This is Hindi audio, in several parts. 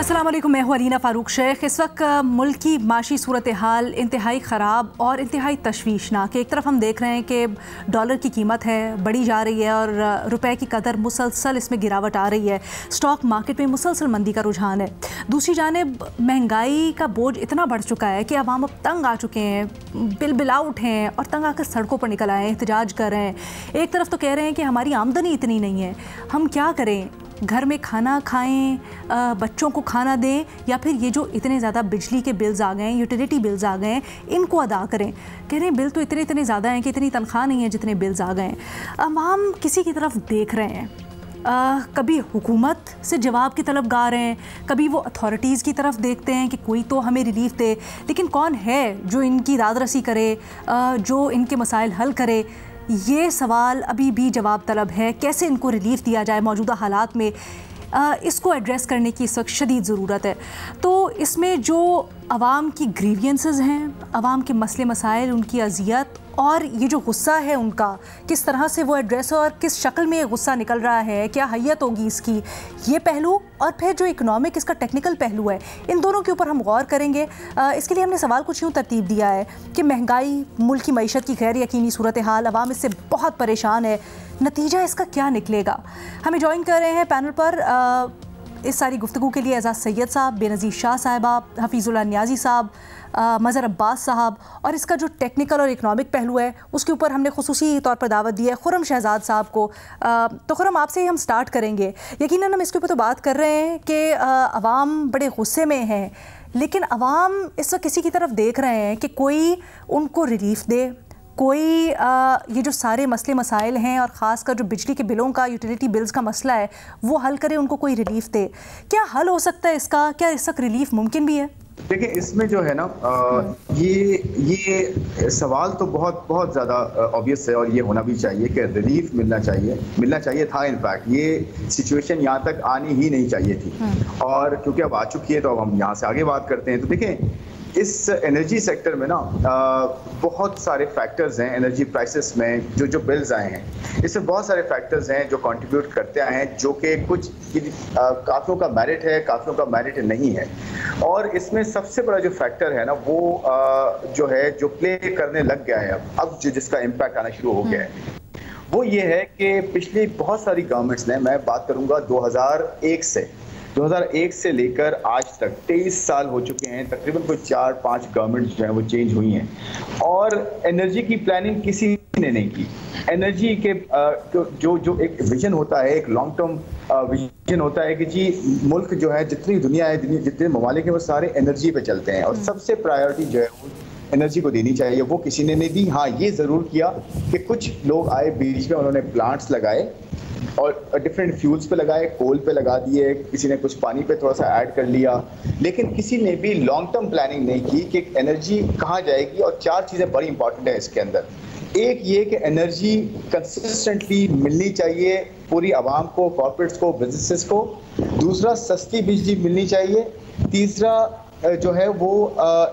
अस्सलाम वालेकुम, मैं हूँ अलीना फ़ारूक शेख। इस वक्त मुल्क की माशी सूरत हाल इंतहाई ख़राब और इंतहाई तशवीशनाक। एक तरफ हम देख रहे हैं कि डॉलर की कीमत है बढ़ी जा रही है और रुपए की कदर मुसलसल इसमें गिरावट आ रही है। स्टॉक मार्केट में मुसलसल मंदी का रुझान है। दूसरी जानिब महंगाई का बोझ इतना बढ़ चुका है कि अवाम अब तंग आ चुके हैं, बिल उठे हैं और तंग आकर सड़कों पर निकल आए हैं, एहतजाज कर रहे हैं। एक तरफ तो कह रहे हैं कि हमारी आमदनी इतनी नहीं है, हम क्या करें, घर में खाना खाएं, बच्चों को खाना दें, या फिर ये जो इतने ज़्यादा बिजली के बिल्स आ गए हैं, यूटिलिटी बिल्स आ गए हैं, इनको अदा करें। कह रहे हैं बिल तो इतने ज़्यादा हैं कि इतनी तनख्वाह नहीं है जितने बिल्स आ गए हैं। अवाम किसी की तरफ देख रहे हैं, कभी हुकूमत से जवाब की तलब गा रहे हैं, कभी वो अथॉरिटीज़ की तरफ देखते हैं कि कोई तो हमें रिलीफ दे, लेकिन कौन है जो इनकी दादरसी करे, जो इनके मसाइल हल करे। ये सवाल अभी भी जवाब तलब है। कैसे इनको रिलीफ दिया जाए मौजूदा हालात में, इसको एड्रेस करने की इस वक्त शदीद ज़रूरत है। तो इसमें जो आवाम की ग्रीवियंसेस हैं, आवाम के मसले मसाइल, उनकी अजियत और ये जो गुस्सा है उनका, किस तरह से वो एड्रेस हो और किस शक्ल में ये गुस्सा निकल रहा है, क्या हैयत होगी इसकी, ये पहलू और फिर जो इकोनॉमिक इसका टेक्निकल पहलू है, इन दोनों के ऊपर हम गौर करेंगे। इसके लिए हमने सवाल कुछ यूँ तरतीब दिया है कि महंगाई, मुल्क की मईशत की गैर यकीनी सूरत हाल, आवाम इससे बहुत परेशान है, नतीजा इसका क्या निकलेगा। हमें ज्वाइन कर रहे हैं पैनल पर इस सारी गुफ्तगू के लिए एजाज़ सैयद साहब, बेनज़ीर शाह साहिबा, हफीज़ुल्लाह नियाज़ी साहब, मज़हर अब्बास साहब, और इसका जो टेक्निकल और इकनॉमिक पहलू है उसके ऊपर हमने खुसूसी तौर पर दावत दी है खुर्रम शहजाद साहब को। तो खुर्रम, आपसे ही हम स्टार्ट करेंगे। यकीनन हम इसके ऊपर तो बात कर रहे हैं कि अवाम बड़े गुस्से में हैं, लेकिन अवाम इस वक्त किसी की तरफ देख रहे हैं कि कोई उनको रिलीफ दे, कोई ये जो सारे मसले मसाइल हैं और ख़ासकर जो बिजली के बिलों का, यूटिलिटी बिल्स का मसला है, वो हल करे, उनको कोई रिलीफ दे। क्या हल हो सकता है इसका? क्या इस वक्त रिलीफ मुमकिन भी है? देखिए, इसमें जो है ना, ये सवाल तो बहुत बहुत ज़्यादा ऑब्वियस है और ये होना भी चाहिए कि रिलीफ मिलना चाहिए था। इनफैक्ट ये सिचुएशन यहाँ तक आनी ही नहीं चाहिए थी, और क्योंकि अब आ चुकी है तो अब हम यहाँ से आगे बात करते हैं। तो देखें, इस एनर्जी सेक्टर में ना बहुत सारे फैक्टर्स हैं। एनर्जी प्राइसेस में जो बिल्स आए हैं, इसमें बहुत सारे फैक्टर्स हैं जो कंट्रीब्यूट करते आए हैं, जो कि कुछ काफ़ियों का मेरिट है, काफ़ियों का मेरिट नहीं है। और इसमें सबसे बड़ा जो फैक्टर है ना, वो जो है, जो प्ले करने लग गया है अब जो जिसका इम्पैक्ट आना शुरू हो गया है, वो ये है कि पिछली बहुत सारी गवर्नमेंट्स ने, मैं बात करूँगा 2001 से लेकर आज तक 23 साल हो चुके हैं, तकरीबन कोई 4-5 गवर्नमेंट जो है वो चेंज हुई हैं, और एनर्जी की प्लानिंग किसी ने नहीं की। एनर्जी के जो एक विजन होता है, एक लॉन्ग टर्म विजन होता है कि जी मुल्क जो है, जितनी दुनिया है, जितने ममालिक हैं, वो सारे एनर्जी पे चलते हैं और सबसे प्रायोरिटी जो है वो एनर्जी को देनी चाहिए। वो किसी ने नहीं दी। हाँ, ये ज़रूर किया कि कुछ लोग आए बीच में, उन्होंने प्लांट्स लगाए और डिफरेंट फ्यूल्स पे लगाए, कोल पे लगा दिए, किसी ने कुछ पानी पे थोड़ा सा ऐड कर लिया, लेकिन किसी ने भी लॉन्ग टर्म प्लानिंग नहीं की कि एनर्जी कहाँ जाएगी। और 4 चीज़ें बड़ी इंपॉर्टेंट है इसके अंदर। एक ये कि एनर्जी कंसिस्टेंटली मिलनी चाहिए पूरी आवाम को, कॉर्पोरेट्स को, बिजनेसेस को। दूसरा, सस्ती बिजली मिलनी चाहिए। तीसरा जो है वो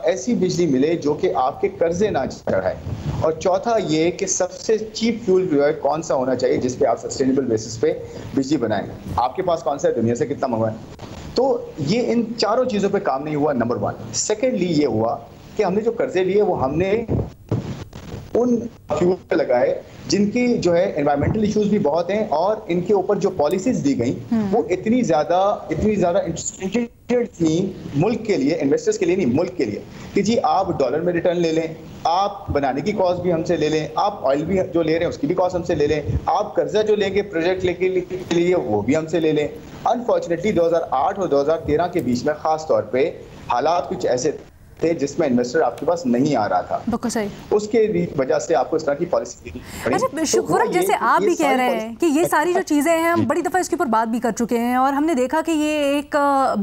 ऐसी बिजली मिले जो कि आपके कर्जे ना चढ़ाए। और चौथा ये कि सबसे चीप फ्यूल जो है कौन सा होना चाहिए जिस पे आप सस्टेनेबल बेसिस पे बिजली बनाएं। आपके पास कौन सा है, दुनिया से कितना मंगवाएं। तो ये इन चारों चीज़ों पे काम नहीं हुआ, नंबर 1। सेकेंडली ये हुआ कि हमने जो कर्जे लिए वो हमने उन फ्यूल पे लगाए जिनकी जो है एनवायरमेंटल इश्यूज भी बहुत हैं, और इनके ऊपर जो पॉलिसीज दी गई वो इतनी ज़्यादा थी मुल्क के लिए, इन्वेस्टर्स के लिए नहीं, मुल्क के लिए, कि जी आप डॉलर में रिटर्न ले लें, आप बनाने की कॉस्ट भी हमसे ले लें, आप ऑयल भी जो ले रहे हैं उसकी भी कॉस्ट हमसे ले लें, आप कर्जा जो लेंगे प्रोजेक्ट के लिए वो भी हमसे ले लें। अनफॉर्चुनेटली 2008 और 2013 के बीच में खास तौर पे हालात कुछ ऐसे थे जिसमें इन्वेस्टर आपके पास नहीं आ रहा था। बिल्कुल सही। उसके वजह से आपको इस तरह की पॉलिसी देनी पड़ी। अच्छा शुक्र, जैसे आप भी कह रहे हैं कि ये सारी जो चीज़ें हैं, हम बड़ी दफ़ा इसके ऊपर बात भी कर चुके हैं और हमने देखा कि ये एक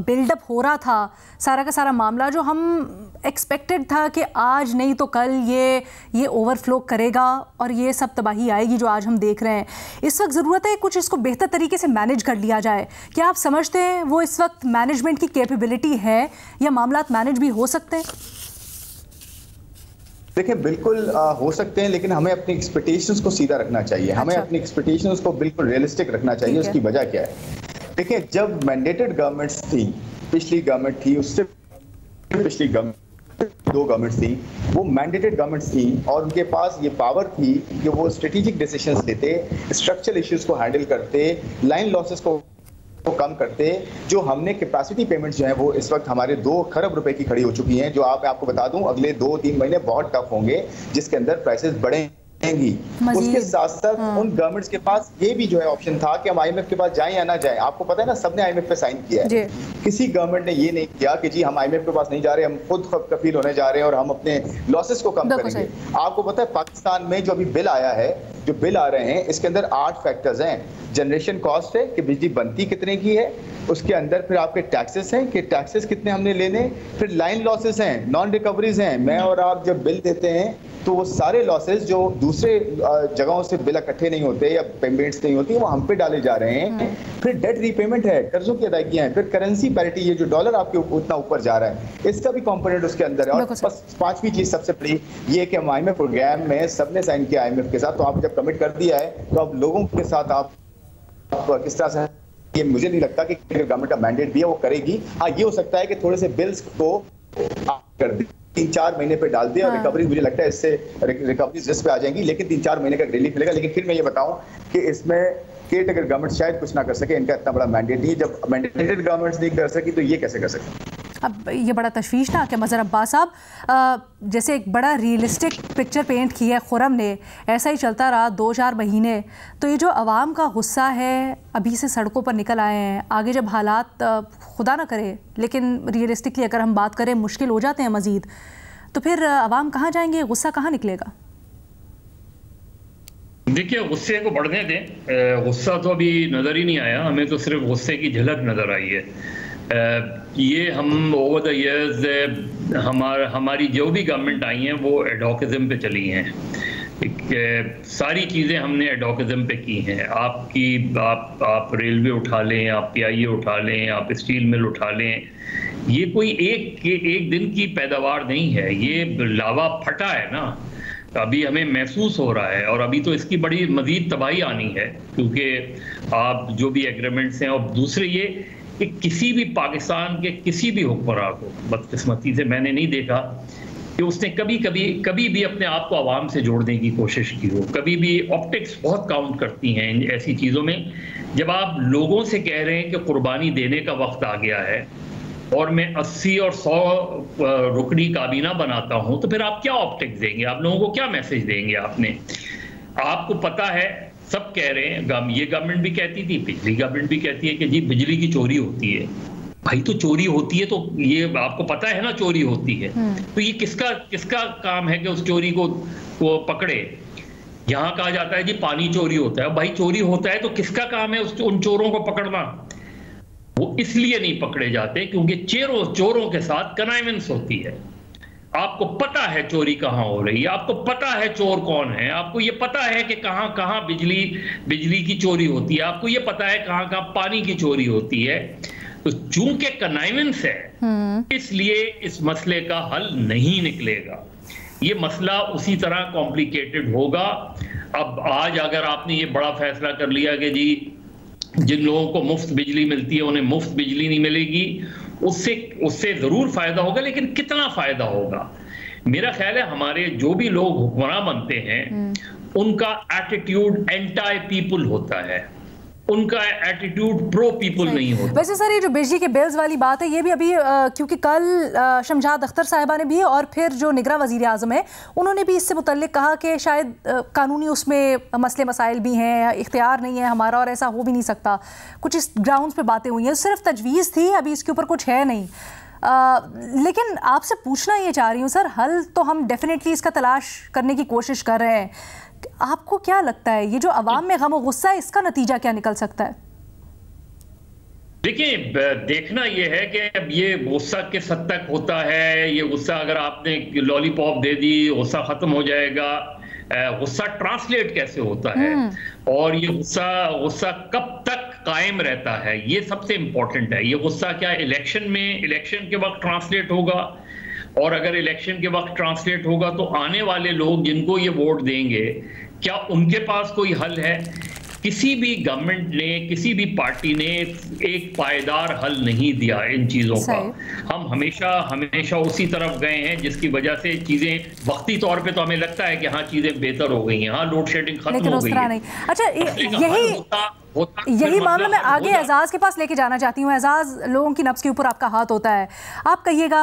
बिल्डअप हो रहा था, सारा का सारा मामला जो हम एक्सपेक्टेड था कि आज नहीं तो कल ये ओवरफ्लो करेगा और ये सब तबाही आएगी जो आज हम देख रहे हैं। इस वक्त ज़रूरत है कुछ इसको बेहतर तरीके से मैनेज कर लिया जाए। क्या आप समझते हैं वो इस वक्त मैनेजमेंट की कैपेबिलिटी है या मामलात मैनेज भी हो सकते हैं? देखिए, बिल्कुल हो सकते हैं, लेकिन हमें अपनी एक्सपेक्टेशंस को सीधा रखना चाहिए। हमें अपनी एक्सपेक्टेशंस को बिल्कुल रियलिस्टिक रखना चाहिए। उसकी वजह क्या है? देखिए, जब मैंडेटेड गवर्नमेंट्स थी पिछली गवर्नमेंट थी, उससे पिछली गवर्नमेंट, 2 गवर्नमेंट्स थी, वो मैंडेटेड गवर्नमेंट्स थी और उनके पास ये पावर थी कि वो स्ट्रेटेजिक डिसीजंस लेते, स्ट्रक्चरल इश्यूज को हैंडल करते, लाइन लॉसेस को कम करते। जो हमने कैपेसिटी पेमेंट्स जो है वो इस वक्त हमारे 2 खरब रुपए की खड़ी हो चुकी हैं, जो आपको बता दूं अगले 2-3 महीने बहुत टफ होंगे, जिसके अंदर प्राइसेस बढ़ेंगी। उसके साथ साथ उन गवर्नमेंट्स के पास ये भी जो है ऑप्शन था कि हम IMF के पास जाएं या ना जाएं। आपको पता है ना, सबने IMF पे साइन किया है, किसी गवर्नमेंट ने ये नहीं किया कि जी हम IMF के पास नहीं जा रहे, हम खुद कफील होने जा रहे हैं और हम अपने लॉसेस को कम करेंगे। आपको पता है पाकिस्तान में जो अभी बिल आया है, जो बिल आ रहे हैं, इसके अंदर 8 फैक्टर्स हैं। जनरेशन कॉस्ट है कि बिजली बनती कितने की है, उसके अंदर फिर आपके टैक्सेस हैं कि टैक्सेस कितने हमने लेने, फिर लाइन लॉसेस हैं, नॉन रिकवरीज हैं। मैं और आप जब बिल देते हैं तो वो सारे लॉसेस जो दूसरे जगहों से बिल इकट्ठे नहीं होते या पेमेंट्स नहीं होती, वो हम पे डाले जा रहे हैं। फिर डेट रीपेमेंट है, कर्जों की अदायगियां हैं, फिर करेंसी पैरिटी, ये जो डॉलर आपके उतना ऊपर जा रहा है, इसका भी कंपोनेंट उसके अंदर है। और बस 5वीं चीज सबसे बड़ी ये कि हम IMF प्रोग्राम में सबने साइन किया IMF के साथ, तो आप जब कमिट कर दिया है तो अब लोगों के साथ आप किस तरह से, ये मुझे नहीं लगता कि गवर्नमेंट का मैंडेट भी है वो करेगी। हाँ, ये हो सकता है कि थोड़े से बिल्स को कर दे, 3-4 महीने पे डाल दे और रिकवरी, मुझे लगता है इससे रिकवरी रिस्क पे आ जाएंगी, लेकिन 3-4 महीने का रिलीफ मिलेगा। लेकिन फिर मैं ये बताऊं कि इसमें केट अगर गवर्नमेंट शायद कुछ ना कर सके, इनका इतना बड़ा मैंडेट नहीं, जब मैंडेटेड गवर्नमेंट्स नहीं कर सकी तो ये कैसे कर सकते। अब ये बड़ा तशवीशनाक है मज़हर अब्बास साहब, जैसे एक बड़ा रियलिस्टिक पिक्चर पेंट किया है खुरम ने, ऐसा ही चलता रहा 2-4 महीने, तो ये जो अवाम का गुस्सा है अभी से सड़कों पर निकल आए हैं, आगे जब हालात खुदा ना करे लेकिन रियलिस्टिकली अगर हम बात करें मुश्किल हो जाते हैं मज़ीद, तो फिर अवाम कहाँ जाएंगे, गुस्सा कहाँ निकलेगा? देखिए, गुस्से को बढ़ने दें, गुस्सा तो अभी नज़र ही नहीं आया, हमें तो सिर्फ गुस्से की झलक नज़र आई है। ये हम ओवर द इयर्स हमारी जो भी गवर्नमेंट आई हैं वो एडोकिज्म पे चली हैं। सारी चीज़ें हमने एडोकिज्म पे की हैं। आप रेलवे उठा लें, आप PIA उठा लें, आप स्टील मिल उठा लें, ये कोई एक दिन की पैदावार नहीं है, ये लावा फटा है ना, अभी हमें महसूस हो रहा है और अभी तो इसकी बड़ी मज़ीद तबाही आनी है, क्योंकि आप जो भी एग्रीमेंट्स हैं, और दूसरे ये कि किसी भी पाकिस्तान के किसी भी हुक्मरान को बदकिस्मती से मैंने नहीं देखा कि उसने कभी भी अपने आप को आवाम से जोड़ने की कोशिश की हो। कभी भी ऑप्टिक्स बहुत काउंट करती हैं ऐसी चीज़ों में। जब आप लोगों से कह रहे हैं कि कुर्बानी देने का वक्त आ गया है और मैं 80 और 100 रुकनी काबीना बनाता हूं, तो फिर आप क्या ऑप्टिक्स देंगे, आप लोगों को क्या मैसेज देंगे? आपको पता है, सब कह रहे हैं, ये गवर्नमेंट भी कहती थी, पिछली गवर्नमेंट भी कहती है कि जी बिजली की चोरी होती है। भाई तो चोरी होती है तो ये आपको पता है ना, चोरी होती है, तो ये किसका काम है कि उस चोरी को पकड़े? यहाँ कहा जाता है जी पानी चोरी होता है। भाई चोरी होता है तो किसका काम है उन चोरों को पकड़ना? वो इसलिए नहीं पकड़े जाते क्योंकि चोरों के साथ कनाइवेंस होती है। आपको पता है चोरी कहाँ हो रही है, आपको पता है चोर कौन है, आपको ये पता है कि कहाँ कहाँ बिजली की चोरी होती है, आपको ये पता है कहाँ कहाँ पानी की चोरी होती है। तो चूंकि कनाइवेंस है, इसलिए इस मसले का हल नहीं निकलेगा। ये मसला उसी तरह कॉम्प्लिकेटेड होगा। अब आज अगर आपने ये बड़ा फैसला कर लिया कि जी जिन लोगों को मुफ्त बिजली मिलती है उन्हें मुफ्त बिजली नहीं मिलेगी, उससे जरूर फायदा होगा, लेकिन कितना फायदा होगा? मेरा ख्याल है हमारे जो भी लोग हुक्मरान बनते हैं उनका एटीट्यूड एंटी पीपल होता है, उनका एटीट्यूड प्रो पीपल नहीं होता। वैसे सर ये जो बिजली के बिल्स वाली बात है, ये भी अभी क्योंकि कल शमशाद अख्तर साहिबा ने भी और फिर जो निगरां वज़ीर आज़म है उन्होंने भी इससे मुतल्लिक कहा कि शायद कानूनी उसमें मसले मसाइल भी हैं, इख्तियार नहीं है हमारा और ऐसा हो भी नहीं सकता। कुछ इस ग्राउंड्स पे बातें हुई हैं, सिर्फ तजवीज़ थी, अभी इसके ऊपर कुछ है नहीं। लेकिन आपसे पूछना ये चाह रही हूँ सर, हल तो हम डेफिनेटली इसका तलाश करने की कोशिश कर रहे हैं, आपको क्या लगता है ये जो अवाम में गम और गुस्सा है इसका नतीजा क्या निकल सकता है? देखिए, देखना ये है कि अब ये गुस्सा किस हद तक होता है। ये गुस्सा अगर आपने लॉलीपॉप दे दी गुस्सा खत्म हो जाएगा, गुस्सा ट्रांसलेट कैसे होता है और ये गुस्सा कब तक कायम रहता है, ये सबसे इंपॉर्टेंट है। ये गुस्सा क्या इलेक्शन के वक्त ट्रांसलेट होगा, और अगर इलेक्शन के वक्त ट्रांसलेट होगा तो आने वाले लोग जिनको ये वोट देंगे क्या उनके पास कोई हल है? किसी भी गवर्नमेंट ने, किसी भी पार्टी ने एक पायदार हल नहीं दिया इन चीज़ों का। हम हमेशा उसी तरफ गए हैं, जिसकी वजह से चीज़ें वक्ती तौर पे तो हमें लगता है कि हाँ चीज़ें बेहतर हो गई हैं, हाँ लोड शेडिंग खत्म हो गई है। अच्छा, यही मामला मैं आगे एजाज के पास लेके जाना चाहती हूँ। एजाज, लोगों की नब्ज के ऊपर आपका हाथ होता है, आप कहिएगा,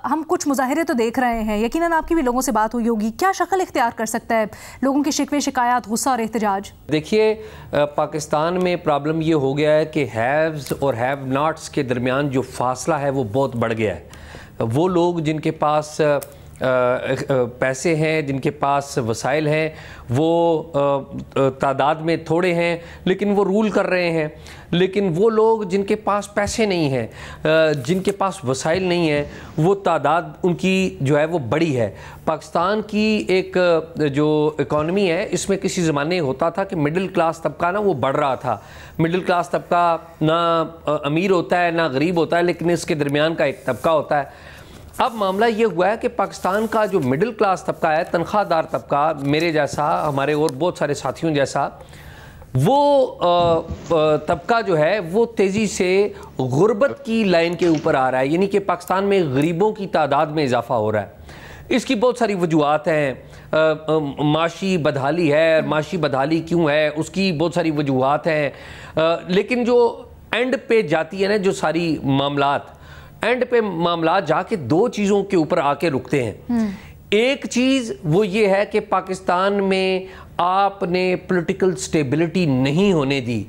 हम कुछ मुजाहिरे तो देख रहे हैं, यकीनन आपकी भी लोगों से बात हुई होगी, क्या शक्ल इख्तियार कर सकता है लोगों के शिकवे, शिकायत, गुस्सा और एहतजाज? देखिए, पाकिस्तान में प्रॉब्लम ये हो गया है कि हैव्स और हैव नॉट्स के दरमियान जो फासला है वो बहुत बढ़ गया है। वो लोग जिनके पास पैसे हैं, जिनके पास वसाइल हैं, वो तादाद में थोड़े हैं लेकिन वो रूल कर रहे हैं। लेकिन वो लोग जिनके पास पैसे नहीं हैं, जिनके पास वसाइल नहीं है, वो तादाद उनकी जो है वो बड़ी है। पाकिस्तान की एक जो इकॉनमी है, इसमें किसी ज़माने होता था कि मिडिल क्लास तबका ना वो बढ़ रहा था। मिडिल क्लास तबका ना अमीर होता है ना गरीब होता है, लेकिन इसके दरमियान का एक तबका होता है। अब मामला ये हुआ है कि पाकिस्तान का जो मिडिल क्लास तबका है, तनख्वाहदार तबका, मेरे जैसा, हमारे और बहुत सारे साथियों जैसा, वो तबका जो है वो तेज़ी से गुर्बत की लाइन के ऊपर आ रहा है, यानी कि पाकिस्तान में गरीबों की तादाद में इजाफा हो रहा है। इसकी बहुत सारी वजूहात हैं। माशी बदहाली है, माशी बदहाली क्यों है उसकी बहुत सारी वजूहात हैं। लेकिन जो एंड पे जाती है ना, जो सारी मामलात एंड पे मामला जाके दो चीज़ों के ऊपर आके रुकते हैं। एक चीज़ वो ये है कि पाकिस्तान में आपने पॉलिटिकल स्टेबिलिटी नहीं होने दी।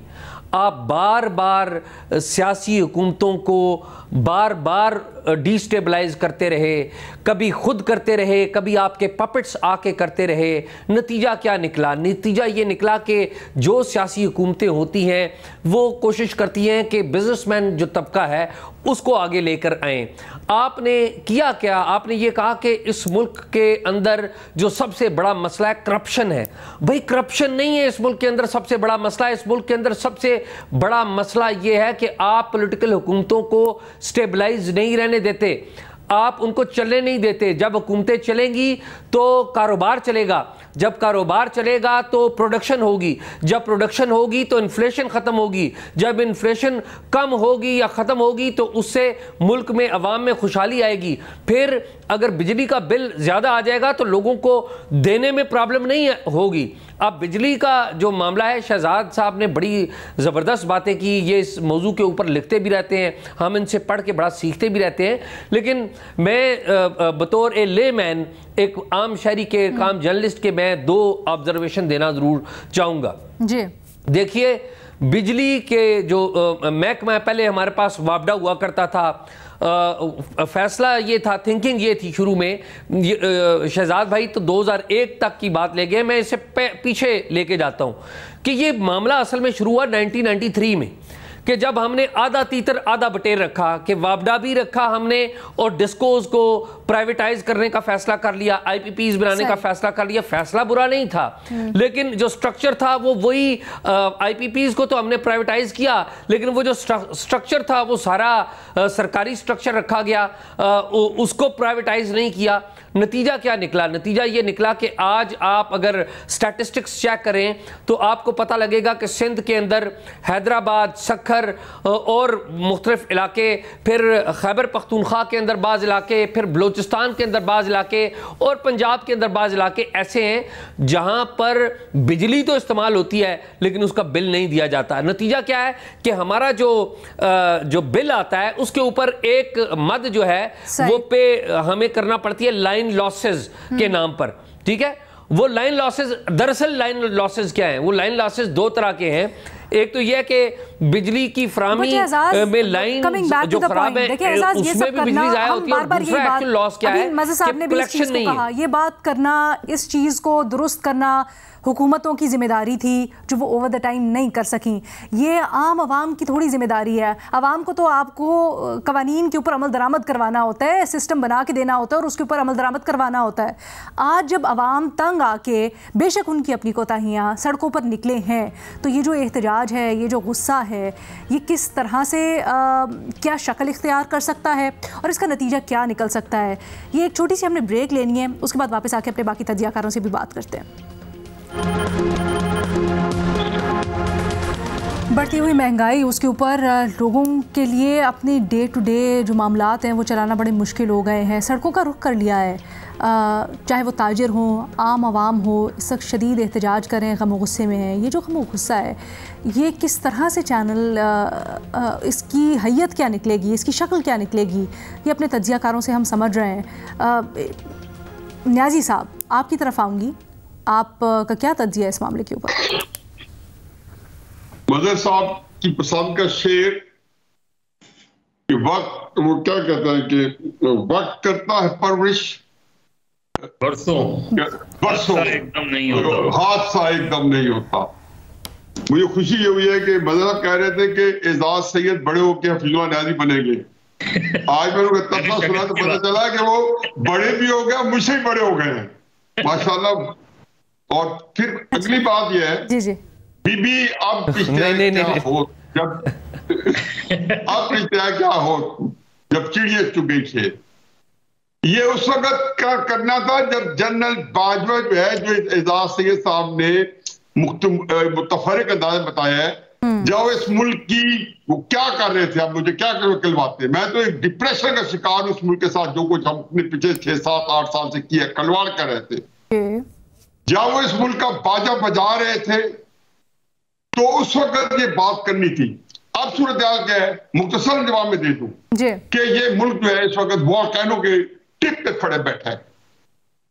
आप बार बार सियासी हुकूमतों को बार बार डिस्टेबलाइज करते रहे, कभी खुद करते रहे, कभी आपके पपेट्स आके करते रहे। नतीजा क्या निकला? नतीजा ये निकला कि जो सियासी हुकूमतें होती हैं वो कोशिश करती हैं कि बिजनेसमैन जो तबका है उसको आगे लेकर आएँ। आपने किया क्या? आपने ये कहा कि इस मुल्क के अंदर जो सबसे बड़ा मसला है करप्शन है। भाई, करप्शन नहीं है इस मुल्क के अंदर सबसे बड़ा मसला। इस मुल्क के अंदर सबसे बड़ा मसला ये है कि आप पॉलिटिकल हुकूमतों को स्टेबलाइज नहीं रहने देते, आप उनको चलने नहीं देते। जब हुकूमतें चलेंगी तो कारोबार चलेगा, जब कारोबार चलेगा तो प्रोडक्शन होगी, जब प्रोडक्शन होगी तो इन्फ्लेशन ख़त्म होगी, जब इन्फ्लेशन कम होगी या ख़त्म होगी तो उससे मुल्क में अवाम में खुशहाली आएगी। फिर अगर बिजली का बिल ज़्यादा आ जाएगा तो लोगों को देने में प्रॉब्लम नहीं होगी। अब बिजली का जो मामला है, शहजाद साहब ने बड़ी ज़बरदस्त बातें की, ये इस मौजू के ऊपर लिखते भी रहते हैं, हम इनसे पढ़ के बड़ा सीखते भी रहते हैं। लेकिन मैं बतौर ए लेमैन, एक आम शहरी के काम जर्नलिस्ट के, मैं दो ऑब्जर्वेशन देना ज़रूर चाहूँगा जी। देखिए, बिजली के जो महकमा, पहले हमारे पास वापडा हुआ करता था। फैसला ये था, थिंकिंग ये थी शुरू में, शहजाद भाई तो 2001 तक की बात ले गए, मैं इसे पीछे लेके जाता हूँ कि ये मामला असल में शुरू हुआ 1993 में, कि जब हमने आधा तीतर आधा बटेर रखा, कि वापडा भी रखा हमने और डिस्कोज को प्राइवेटाइज करने का फैसला कर लिया, आईपीपीज बनाने का फैसला कर लिया। फैसला बुरा नहीं था, लेकिन जो स्ट्रक्चर था वो वही, आईपीपीज को तो हमने प्राइवेटाइज किया, लेकिन वो जो स्ट्रक्चर था वो सारा सरकारी स्ट्रक्चर रखा गया, उसको प्राइवेटाइज नहीं किया। नतीजा क्या निकला? नतीजा ये निकला कि आज आप अगर स्टैटिस्टिक्स चेक करें तो आपको पता लगेगा कि सिंध के अंदर हैदराबाद, सखर और मुख्तलिफ इलाके, फिर खैबर पख्तूनख्वा के अंदर बाज़ इलाके, फिर बलूचिस्तान के अंदर बाज़ इलाके और पंजाब के अंदर बाज़ इलाके ऐसे हैं जहां पर बिजली तो इस्तेमाल होती है लेकिन उसका बिल नहीं दिया जाता। नतीजा क्या है कि हमारा जो बिल आता है उसके ऊपर एक मद जो है वो पे हमें करना पड़ती है लाइन लॉसेस के नाम पर। ठीक है, वो लाइन लॉसेस, दरअसल लाइन लॉसेस क्या है? वो लाइन लॉसेस दो तरह के हैं। एक तो यह है कि बिजली की फरामी में लाइन जो खराब है उसमें भी बिजली ज़ाया होती है, और दूसरा एक्चुअल लॉस क्या है कि कलेक्शन नहीं है। ये बात करना, इस चीज़ को दुरुस्त करना हुकूमतों की जिम्मेदारी थी जो वो ओवर द टाइम नहीं कर सकी। ये आम आवाम की थोड़ी जिम्मेदारी है। आवाम को तो आपको कवानीन के ऊपर अमल दरामद करवाना होता है, सिस्टम बना के देना होता है और उसके ऊपर अमल दरामद करवाना होता है। आज जब आवाम तंग आके, बेशक उनकी अपनी कोताहियाँ, सड़कों पर निकले हैं, तो ये जो एहतजाज है, ये जो गुस्सा है, ये किस तरह से क्या शक्ल इख्तियार कर सकता है और इसका नतीजा क्या निकल सकता है? ये एक छोटी सी हमने ब्रेक लेनी है, उसके बाद वापस आके अपने बाकी तज्जियाकारों से भी बात करते हैं। बढ़ती हुई महंगाई, उसके ऊपर लोगों के लिए अपने डे टू डे जो मामलात हैं वो चलाना बड़े मुश्किल हो गए हैं। सड़कों का रुख कर लिया है, चाहे वो ताजिर हों, आम आवाम हो, इस वक्त शदीद एहतजाज करें, गम गुस्से में हैं। ये जो गम गुस्सा है ये किस तरह से चैनल, इसकी हैयत क्या निकलेगी, इसकी शक्ल क्या निकलेगी, ये अपने तज्जियाकारों से हम समझ रहे हैं। न्याजी साहब, आपकी तरफ आऊँगी, आपका क्या तज्जिया है इस मामले के ऊपर? मदर साहब की पसंद का शेर कि वक्त, वो क्या कहता है कि वक्त करता है परवरिश बरसों एकदम नहीं होता, हादसा एकदम नहीं होता। मुझे खुशी ये हुई है कि मदर साहब कह रहे थे कि एजाज सैयद बड़े होकर हफीजुल्लाह न्याजी बनेंगे। आज मैंने उनका तबसरा सुना तो पता चला कि वो बड़े भी हो गए, मुझसे ही बड़े हो गए हैं माशाल्लाह। और फिर अगली बात यह है जी बीबी, अब क्या हो जब अब क्या हो जब चिड़िया चुग गई थे। ये उस वक्त क्या करना था जब जनरल बाजवा जो है, जो एजाज सैयद साहब ने मुतफरिक अंदाज में बताया है, जब इस मुल्क की वो क्या कर रहे थे, अब मुझे क्या कहलवाते। मैं तो एक डिप्रेशन का शिकार उस मुल्क के साथ, जो कुछ हम अपने पिछले 6, 7, 8 साल से किया, खिलवाड़ कर रहे थे। जब वो इस मुल्क का बाजा बजा रहे थे तो उस वक्त ये बात करनी थी। अब सूरत हाल क्या है, मुख्तसर जवाब में दे दूं कि ये मुल्क जो है इस वक्त वोल्केनो के टिक पे खड़े बैठा है।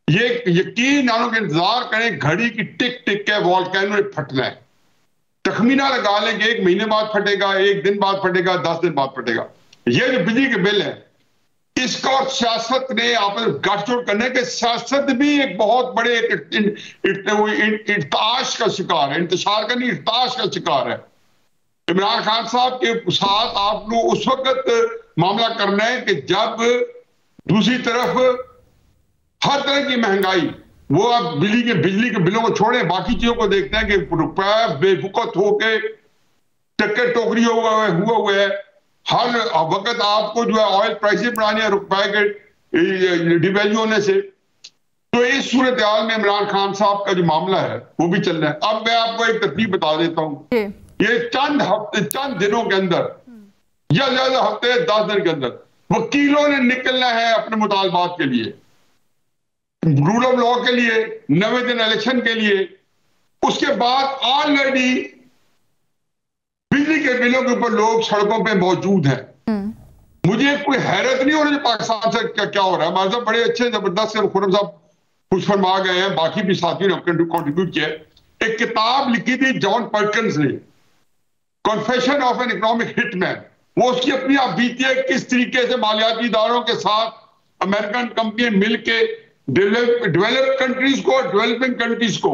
ये यकीन आनो के इंतजार करें, घड़ी की टिक टिक के वोल्केनो ने फटना है। तखमीना लगा लें कि 1 महीने बाद फटेगा, 1 दिन बाद फटेगा, 10 दिन बाद फटेगा। ये जो बिजली के बिल है, इसका और सियासत ने आपस में गठजोड़ करने के, सियासत भी एक बहुत बड़े इर्ताश का शिकार है, इंतशार का नहीं, इर्ताश का शिकार है। इमरान खान साहब के साथ आप लोग उस वक्त मामला करना है कि जब दूसरी तरफ हर तरह की महंगाई, वो आप बिजली के बिलों को छोड़ें, बाकी चीजों को देखते हैं कि रुपया बेवकूफ होके टक्कर टोकरी हुआ है। हर वक्त आपको जो है ऑयल प्राइसेस बढ़ानी है रुपए के डिवैल्यू होने से। तो इस सूरत हाल में इमरान खान साहब का जो मामला है वो भी चल रहा है। अब मैं आपको एक तरतीब बता देता हूं, ये चंद दिनों के अंदर या ज्यादा हफ्ते 10 दिन के अंदर वकीलों ने निकलना है अपने मुतालबात के लिए, रूल ऑफ लॉ के लिए, 90 दिन इलेक्शन के लिए। उसके बाद ऑलरेडी बिजली के बिलों के ऊपर लोग सड़कों पे मौजूद हैं। मुझे कोई हैरत नहीं हो रही पाकिस्तान से क्या हो रहा है। हमारे साथ बड़े अच्छे जबरदस्त खुरम साहब कुछ फरमा गए हैं, बाकी भी साथियों ने कंट्रीब्यूट किया। एक किताब लिखी थी जॉन पर्किंस ने, confession of an economic hitman. वो उसकी अपनी आप बीती है, किस तरीके से मालियाती इदारों के साथ अमेरिकन कंपनी मिलके डेवलप्ड कंट्रीज को, डेवलपिंग कंट्रीज को,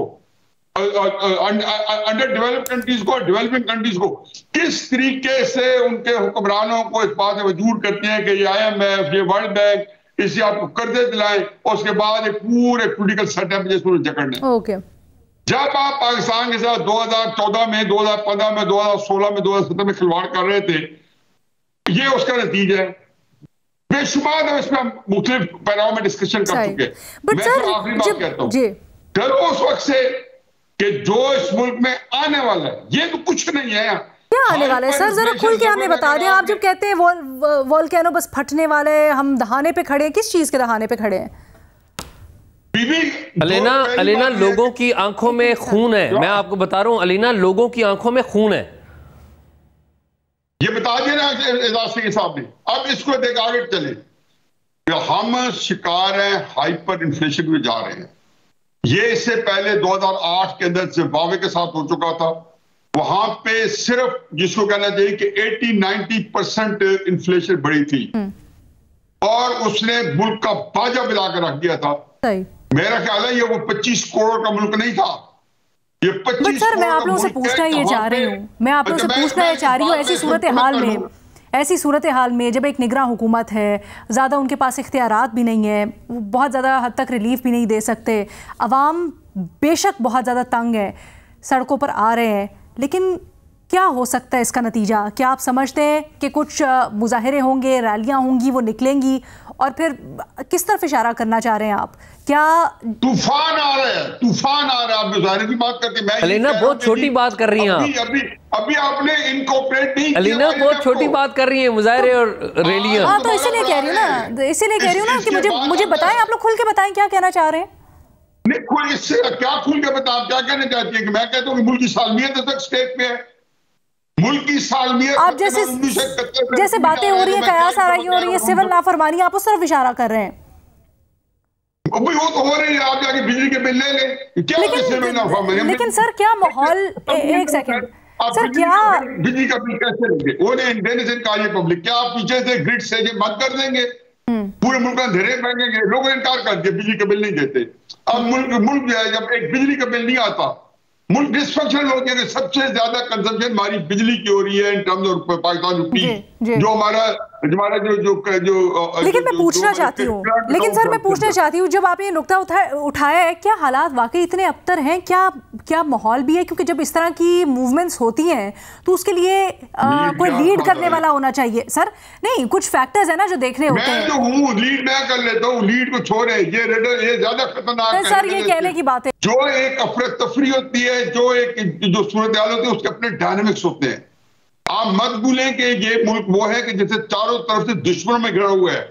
अंडर डेवलप्ड कंट्रीज को, डेवलपिंग कंट्रीज को किस तरीके से उनके हुक्मरानों को इस बात में मजबूर करते हैं कि ये IMF, ये वर्ल्ड बैंक, इससे आपको कर्जे दिलाएं, और उसके बाद एक पूरे पॉलिटिकल सेटअप जिसको जकड़ना। जब आप पाकिस्तान के साथ 2014 में, 2015 में, 2016 में, 2017 में खिलवाड़ कर रहे थे, ये उसका नतीजा है। बेशुमार हम इसमें मुख्तलिफ पैराओं में डिस्कशन कर चुके हैं। मैं तो आखिरी बात कहता हूँ, डरो उस वक्त से कि जो इस मुल्क में आने वाला है, ये तो कुछ नहीं है। क्या आने वाला है सर, जरा खुल के हमें बता दें। आप जब कहते हैं वोल्केनो बस फटने वाला है, हम दहाने पे खड़े हैं, किस चीज के दहाने पे खड़े हैं? अलीना, लोगों की आंखों में खून है। मैं आपको बता रहा हूँ अलीना, लोगों की आंखों में खून है। ये बता दिया ना एजाज सिंह साहब ने। अब इसको देख आगे चले, हम शिकार हैं हाइपर इन्फ्लेशन में जा रहे हैं। ये इससे पहले 2008 के अंदर जिम्बाब्वे के साथ हो चुका था। वहां पे सिर्फ जिसको कहना चाहिए कि 80-90% इन्फ्लेशन बढ़ी थी और उसने मुल्क का बाजा मिलाकर रख दिया था। मेरा ख्याल है ये वो 25 करोड़ का मुल्क नहीं था, ये 25 सर, मैं आप लोगों से पूछना ये चाह रही हूँ, मैं आप लोगों से पूछना ये चाह रही हूँ, ऐसी सूरत हाल में जब एक निगरान हुकूमत है, ज़्यादा उनके पास इख्तियारात भी नहीं है, बहुत ज़्यादा हद तक रिलीफ भी नहीं दे सकते, अवाम बेशक बहुत ज़्यादा तंग है, सड़कों पर आ रहे हैं, लेकिन क्या हो सकता है इसका नतीजा? क्या आप समझते हैं कि कुछ मुजाहरे होंगे, रैलियां होंगी, वो निकलेंगी, और फिर किस तरफ इशारा करना चाह रहे हैं आप क्या तूफान आ रहा है, तूफान आ रहा है। आप मुजाहरे की बात करते हैं, अलीना बहुत छोटी बात कर रही हैं आप। अभी आपने इनकॉर्पोरेट नहीं किया। अलीना बहुत छोटी बात कर रही हैं, मुजाहरे और रैलियां। हाँ तो इसीलिए कह रही हूँ ना, इसीलिए कह रही हूँ ना कि मुझे बताएं, आप लोग खुल के बताएं क्या कहना चाह रहे हैं। नहीं, खुल इससे क्या खुल के बताएं, क्या कहना चाहती है? कि मैं कहता हूँ कि मुल्क की सालमियत तक स्टेट पे है, मुल्क की सालमियत। आप जैसे बातें हो रही है, कयास आराई हो रही है, सिविल नाफरमानी, आप उस तरफ इशारा कर रहे हैं। अभी वो तो हो रही है, आप जाके बिजली के बिल ले लें। क्या लेकिन सर क्या माहौल, एक सेकंड सर, क्या बिजली का बिल कैसे लेंगे? वो देने से कहा ये पब्लिक, क्या आप पीछे से ग्रिड से बंद कर देंगे? पूरे मुल्क में अंधेरे रहेंगे, लोग इनकार कर दिए, बिजली का बिल नहीं देते। अब मुल्क जो है, जब एक बिजली का बिल नहीं आता, मुल्क डिस्फंक्शनल हो गया। सबसे ज्यादा कंजम्पशन हमारी बिजली की हो रही है इन टर्म्स ऑफ पाकिस्तान रुपी, जो हमारा जो लेकिन मैं पूछना चाहती हूँ, लेकिन सर मैं पूछना चाहती हूँ, जब आप ये नुक्ता उठाया है, क्या हालात वाकई इतने अबतर हैं? क्या माहौल भी है? क्योंकि जब इस तरह की मूवमेंट्स होती हैं तो उसके लिए कोई लीड करने वाला होना चाहिए। सर नहीं, कुछ फैक्टर्स है ना जो देखने होते हैं। मैं जो हूँ लीड मैं कर लेता हूँ, लीड को छोड़े, ये ज्यादा खतरनाक है सर। ये कहने की बात है, जो एक अफरा तफरी होती है, जो सूरत हाल होती है, उसके अपने डायनेमिक्स होते हैं। आप मत भूलें कि ये मुल्क वो है कि जैसे चारों तरफ से दुश्मनों में घिरा हुआ है।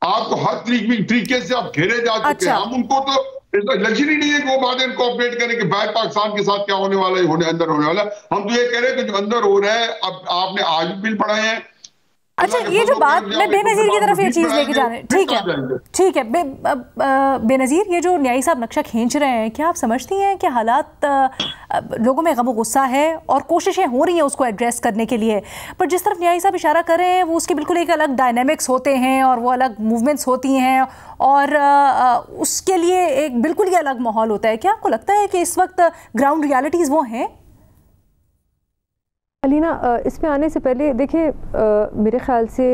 आपको हर तरीके से आप घेरे जा चुके हैं। हम उनको तो लग्जरी नहीं है कि वो बातें इनकॉर्पोरेट करें कि बाहर पाकिस्तान के साथ क्या होने वाला है, अंदर होने वाला। हम तो ये कह रहे हैं कि जो अंदर हो रहा है, अब आपने आज भी बिल पढ़ाए हैं। अच्छा, ये जो बात मैं बेनज़ीर की तरफ ये चीज़ लेके जा रहे हैं, ठीक है बेनज़ीर, ये जो न्यायी साहब नक्शा खींच रहे हैं, क्या आप समझती हैं कि हालात लोगों में गम गुस्सा है और कोशिशें हो रही हैं उसको एड्रेस करने के लिए, पर जिस तरफ न्यायी साहब इशारा कर रहे हैं वो उसके बिल्कुल एक अलग डायनेमिक्स होते हैं और वो अलग मूवमेंट्स होती हैं और उसके लिए एक बिल्कुल ही अलग माहौल होता है। क्या आपको लगता है कि इस वक्त ग्राउंड रियलिटीज़ वो हैं? अलीना, इसमें आने से पहले देखिए, मेरे ख़्याल से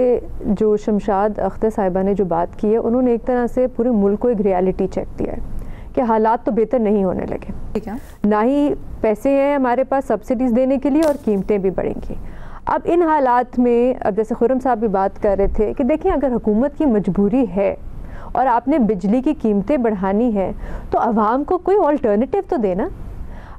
जो शमशाद अख्तर साहिबा ने जो बात की है, उन्होंने एक तरह से पूरे मुल्क को एक रियलिटी चेक दिया है कि हालात तो बेहतर नहीं होने लगे। ठीक है, ना ही पैसे हैं हमारे पास सब्सिडीज़ देने के लिए और कीमतें भी बढ़ेंगी। अब इन हालात में, अब जैसे खुर्रम साहब भी बात कर रहे थे कि देखिए, अगर हुकूमत की मजबूरी है और आपने बिजली की कीमतें बढ़ानी है तो आवाम को कोई ऑल्टरनेटिव तो देना।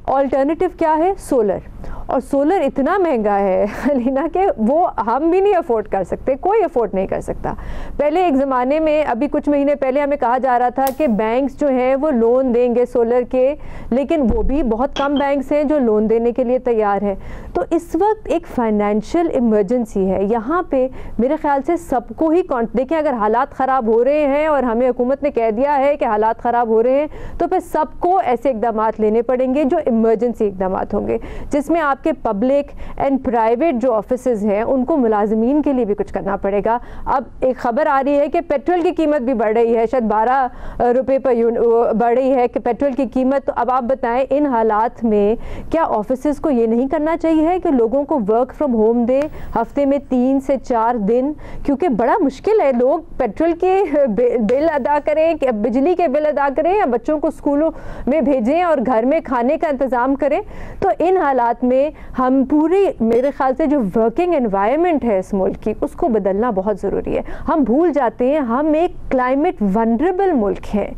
ऑल्टरनेटिव क्या है? सोलर। और सोलर इतना महंगा है अलीना कि वो हम भी नहीं अफोर्ड कर सकते, कोई अफोर्ड नहीं कर सकता। पहले एक ज़माने में, अभी कुछ महीने पहले हमें कहा जा रहा था कि बैंक्स जो हैं वो लोन देंगे सोलर के, लेकिन वो भी बहुत कम बैंक्स हैं जो लोन देने के लिए तैयार हैं। तो इस वक्त एक फाइनेंशियल इमरजेंसी है यहाँ पे। मेरे ख्याल से सबको ही देखें, अगर हालात ख़राब हो रहे हैं और हमें हुकूमत ने कह दिया है कि हालात ख़राब हो रहे हैं, तो फिर सबको ऐसे इकदाम लेने पड़ेंगे जो इमरजेंसी इकदाम होंगे, जिसमें आपके पब्लिक एंड प्राइवेट जो ऑफिसेज हैं उनको मुलाजमीन के लिए भी कुछ करना पड़ेगा। अब एक खबर आ रही है कि पेट्रोल की कीमत भी बढ़ रही है, शायद 12 रुपये पर बढ़ रही है कि पेट्रोल की कीमत। तो अब आप बताएं, इन हालात में क्या ऑफिसेज को ये नहीं करना चाहिए है कि लोगों को वर्क फ्रॉम होम दे हफ्ते में 3 से 4 दिन? क्योंकि बड़ा मुश्किल है, लोग पेट्रोल के बिल अदा करें, बिजली के बिल अदा करें, या बच्चों को स्कूलों में भेजें और घर में खाने का इंतज़ाम करें। तो इन हालात में हम पूरी, मेरे ख्याल से जो वर्किंग एनवायरनमेंट है इस मुल्क की, उसको बदलना बहुत ज़रूरी है। हम भूल जाते हैं हम एक क्लाइमेट वनरेबल मुल्क है।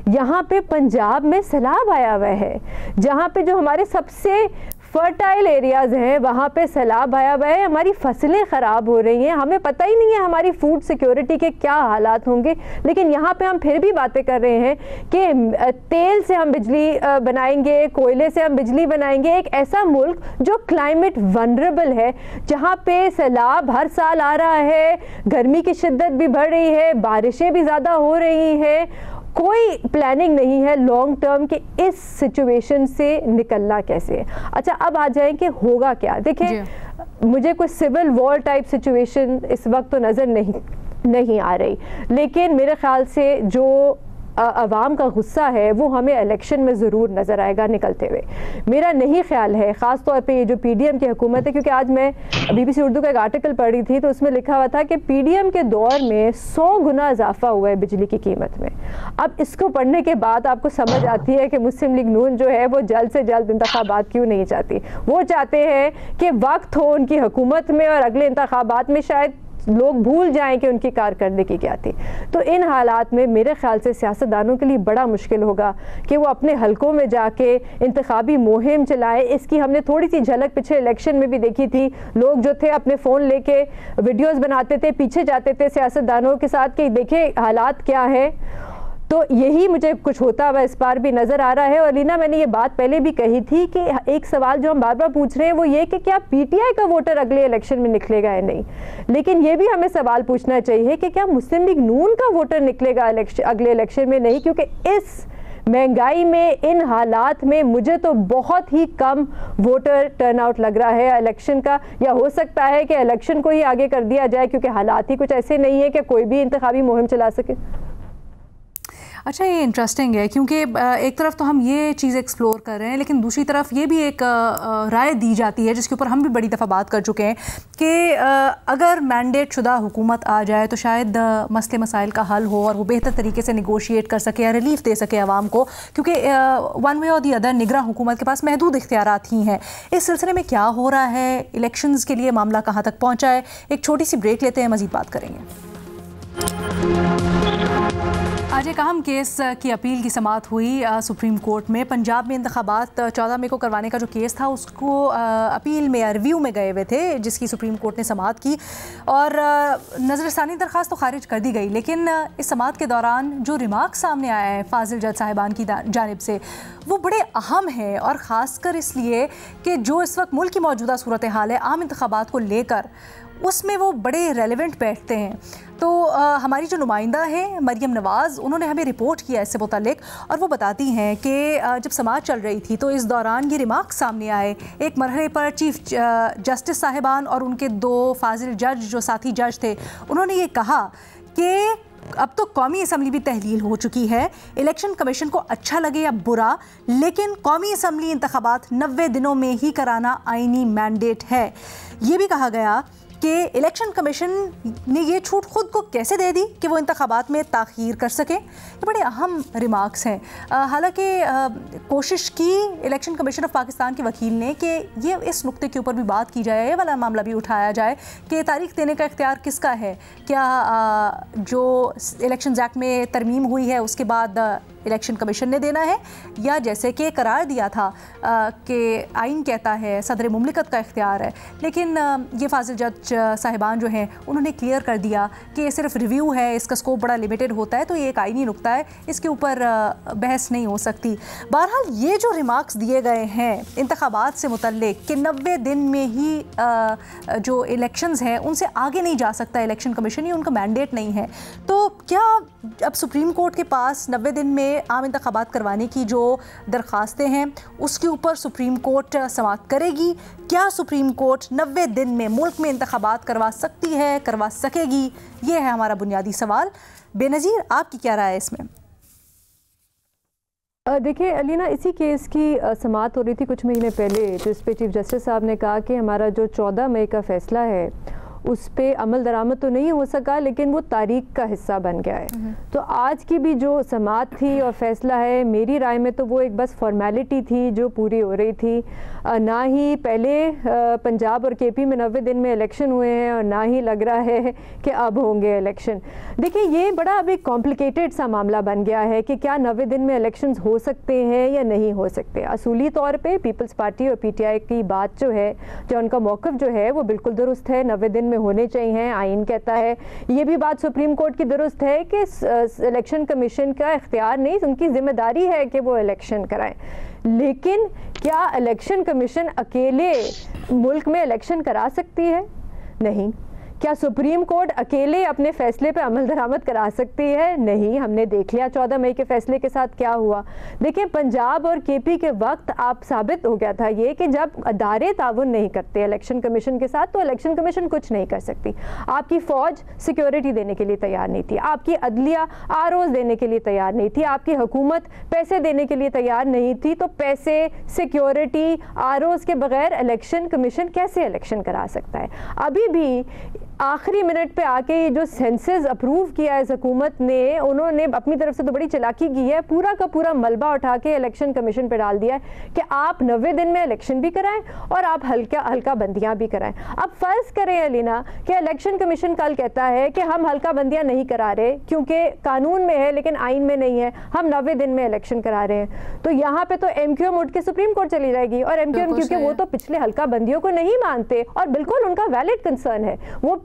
यहाँ पे पंजाब में सैलाब आया हुआ है, जहाँ पे जो हमारे सबसे फर्टाइल एरियाज़ हैं वहाँ पे सैलाब आया हुआ है, हमारी फसलें ख़राब हो रही हैं, हमें पता ही नहीं है हमारी फूड सिक्योरिटी के क्या हालात होंगे। लेकिन यहाँ पे हम फिर भी बातें कर रहे हैं कि तेल से हम बिजली बनाएंगे, कोयले से हम बिजली बनाएंगे। एक ऐसा मुल्क जो क्लाइमेट वनरेबल है, जहाँ पे सैलाब हर साल आ रहा है, गर्मी की शिद्दत भी बढ़ रही है, बारिशें भी ज़्यादा हो रही हैं, कोई प्लानिंग नहीं है लॉन्ग टर्म के इस सिचुएशन से निकलना कैसे है। अच्छा, अब आ जाएं कि होगा क्या। देखें, मुझे कोई सिविल वॉर टाइप सिचुएशन इस वक्त तो नज़र नहीं आ रही, लेकिन मेरे ख्याल से जो अवाम का गुस्सा है वो हमें इलेक्शन में ज़रूर नज़र आएगा निकलते हुए। मेरा नहीं ख्याल है, ख़ास तौर पे ये जो पीडीएम की हुकूमत है, क्योंकि आज मैं बीबीसी उर्दू का एक आर्टिकल पढ़ी थी तो उसमें लिखा हुआ था कि पीडीएम के दौर में 100 गुना इजाफा हुआ है बिजली की कीमत में। अब इसको पढ़ने के बाद आपको समझ आती है कि मुस्लिम लीग नून जो है वो जल्द से जल्द इंतखाबात क्यों नहीं चाहती। वो चाहते हैं कि वक्त हो उनकी हुकूमत में और अगले इंतखाबात में शायद लोग भूल जाएं कि उनकी कारकर्दगी क्या थी। तो इन हालात में मेरे ख्याल से सियासतदानों के लिए बड़ा मुश्किल होगा कि वो अपने हलकों में जाके इंतखाबी मुहिम चलाए। इसकी हमने थोड़ी सी झलक पिछले इलेक्शन में भी देखी थी। लोग जो थे अपने फ़ोन लेके वीडियोस बनाते थे, पीछे जाते थे सियासतदानों के साथ कि देखें हालात क्या है। तो यही मुझे कुछ होता हुआ इस बार भी नज़र आ रहा है। और लीना, मैंने ये बात पहले भी कही थी कि एक सवाल जो हम बार बार पूछ रहे हैं वो ये कि क्या पीटीआई का वोटर अगले इलेक्शन में निकलेगा या नहीं, लेकिन ये भी हमें सवाल पूछना चाहिए कि क्या मुस्लिम लीग नून का वोटर निकलेगा अगले इलेक्शन में नहीं, क्योंकि इस महंगाई में, इन हालात में मुझे तो बहुत ही कम वोटर टर्नआउट लग रहा है इलेक्शन का। या हो सकता है कि इलेक्शन को ही आगे कर दिया जाए क्योंकि हालात ही कुछ ऐसे नहीं है कि कोई भी इंतखाबी मुहिम चला सके। अच्छा, ये इंटरेस्टिंग है क्योंकि एक तरफ तो हम ये चीज़ एक्सप्लोर कर रहे हैं, लेकिन दूसरी तरफ ये भी एक राय दी जाती है जिसके ऊपर हम भी बड़ी दफ़ा बात कर चुके हैं कि अगर मैंडेट शुदा हुकूमत आ जाए तो शायद मसले मसाइल का हल हो और वो बेहतर तरीके से निगोशिएट कर सके या रिलीफ दे सके आवाम को, क्योंकि वन वे और दी अदर निगरान हुकूमत के पास महदूद इख्तियारात ही हैं। इस सिलसिले में क्या हो रहा है, इलेक्शंस के लिए मामला कहाँ तक पहुँचा है? एक छोटी सी ब्रेक लेते हैं, मज़ीद बात करेंगे। आज एक अहम केस की अपील की समाअत हुई सुप्रीम कोर्ट में। पंजाब में इंतखाबात 14 मई को करवाने का जो केस था उसको अपील में या रिव्यू में गए हुए थे, जिसकी सुप्रीम कोर्ट ने समाअत की और नज़रसानी दरख्वास्त तो खारिज कर दी गई, लेकिन इस समाअत के दौरान जो रिमार्क सामने आया है फाजिल जज साहिबान की जानिब से वो बड़े अहम है, और ख़ासकर इसलिए कि जो इस वक्त मुल्क की मौजूदा सूरत हाल है आम इंतखाबात को लेकर, उसमें वो बड़े रेलेवेंट बैठते हैं। तो हमारी जो नुमाइंदा है मरियम नवाज़, उन्होंने हमें रिपोर्ट किया इससे मुतालिक, और वो बताती हैं कि जब समाअत चल रही थी तो इस दौरान ये रिमार्क सामने आए। एक मरहले पर चीफ जस्टिस साहिबान और उनके दो फाजिल जज जो साथी जज थे, उन्होंने ये कहा कि अब तो कौमी असम्बली भी तहलील हो चुकी है, इलेक्शन कमीशन को अच्छा लगे या बुरा, लेकिन कौमी असम्बली इंतखाबात 90 दिनों में ही कराना आईनी मैंडेट है। ये भी कहा गया कि इलेक्शन कमीशन ने ये छूट खुद को कैसे दे दी कि वो इंतखाबात में ताख़ीर कर सके। ये बड़े अहम रिमार्क्स हैं। हालांकि कोशिश की इलेक्शन कमीशन ऑफ पाकिस्तान के वकील ने कि ये इस नुक्ते के ऊपर भी बात की जाए, ये वाला मामला भी उठाया जाए कि तारीख देने का इख्तियार किसका है। क्या जो इलेक्शन एक्ट में तरमीम हुई है उसके बाद इलेक्शन कमीशन ने देना है, या जैसे कि करार दिया था कि आइन कहता है सदर मुमलिकत का इख्तियार है। लेकिन ये फाजिल जज साहिबान जो हैं उन्होंने क्लियर कर दिया कि ये सिर्फ रिव्यू है, इसका स्कोप बड़ा लिमिटेड होता है, तो ये एक आइनी नुक्ता है, इसके ऊपर बहस नहीं हो सकती। बहरहाल ये जो रिमार्क्स दिए गए हैं इंतखाबात से मुतल्लिक कि 90 दिन में ही जो इलेक्शंस हैं उनसे आगे नहीं जा सकता इलेक्शन कमीशन, ये उनका मैंडेट नहीं है, तो क्या अब सुप्रीम कोर्ट के पास 90 दिन में आम इंतखाबात करवाने की जो दरख्वास्तें हैं उसके ऊपर सुप्रीम कोर्ट समाअत करेगी? क्या सुप्रीम कोर्ट 90 दिन में मुल्क में इंतखाबात करवा सकती है, करवा सकेगी? ये है हमारा बुनियादी सवाल। बेनज़ीर, आपकी क्या राय है इसमें? देखिए अलीना, इसी केस की समाअत हो रही थी कुछ महीने पहले, जिस पे चीफ जस्टिस साहब ने कहा कि हमारा जो 14 मई का फ़ैसला है उस पर अमल दरामद तो नहीं हो सका, लेकिन वो तारीख का हिस्सा बन गया है। तो आज की भी जो समाअत थी और फैसला है, मेरी राय में तो वो एक बस फॉर्मेलिटी थी जो पूरी हो रही थी। ना ही पहले पंजाब और केपी में 90 दिन में इलेक्शन हुए हैं और ना ही लग रहा है कि अब होंगे इलेक्शन। देखिए ये बड़ा अब एक कॉम्प्लिकेटेड सा मामला बन गया है कि क्या 90 दिन में इलेक्शन हो सकते हैं या नहीं हो सकते। असूली तौर पर पीपल्स पार्टी और PTI की बात जो है, जो उनका मौक़िफ़ जो है वो बिल्कुल दुरुस्त है, 90 दिन में होने चाहिए, आइन कहता है। ये भी बात सुप्रीम कोर्ट की दुरुस्त है कि इलेक्शन कमीशन का इख्तियार नहीं, उनकी जिम्मेदारी है कि वो इलेक्शन कराएं। लेकिन क्या इलेक्शन कमीशन अकेले मुल्क में इलेक्शन करा सकती है? नहीं। क्या सुप्रीम कोर्ट अकेले अपने फैसले पे अमल दरामद करा सकती है? नहीं। हमने देख लिया 14 मई के फैसले के साथ क्या हुआ। देखिए पंजाब और KP के वक्त आप साबित हो गया था ये कि जब अदारे ताउन नहीं करते इलेक्शन कमीशन के साथ तो इलेक्शन कमीशन कुछ नहीं कर सकती। आपकी फ़ौज सिक्योरिटी देने के लिए तैयार नहीं थी, आपकी अदलिया ROs देने के लिए तैयार नहीं थी, आपकी हुकूमत पैसे देने के लिए तैयार नहीं थी, तो पैसे, सिक्योरिटी, ROs के बगैर इलेक्शन कमीशन कैसे इलेक्शन करा सकता है? अभी भी आखिरी मिनट पे आके ये जो सेंसस अप्रूव किया है हुकूमत ने, उन्होंने अपनी तरफ से तो बड़ी चालाकी की है, पूरा का पूरा मलबा उठा के इलेक्शन कमीशन पे डाल दिया है कि आप 90 दिन में इलेक्शन भी कराएं और आप हल्का बंदियां भी कराएं। अब फर्ज करें अलीना कि इलेक्शन कमीशन कल कहता है कि हम हल्का बंदियां नहीं करा रहे क्योंकि कानून में है लेकिन आइन में नहीं है, हम 90 दिन में इलेक्शन करा रहे हैं, तो यहाँ पे तो एमक्यूएम उठ के सुप्रीम कोर्ट चली जाएगी। और एमक्यूएम क्योंकि वो तो पिछले हल्का बंदियों को नहीं मानते और बिल्कुल उनका वैलिड कंसर्न है,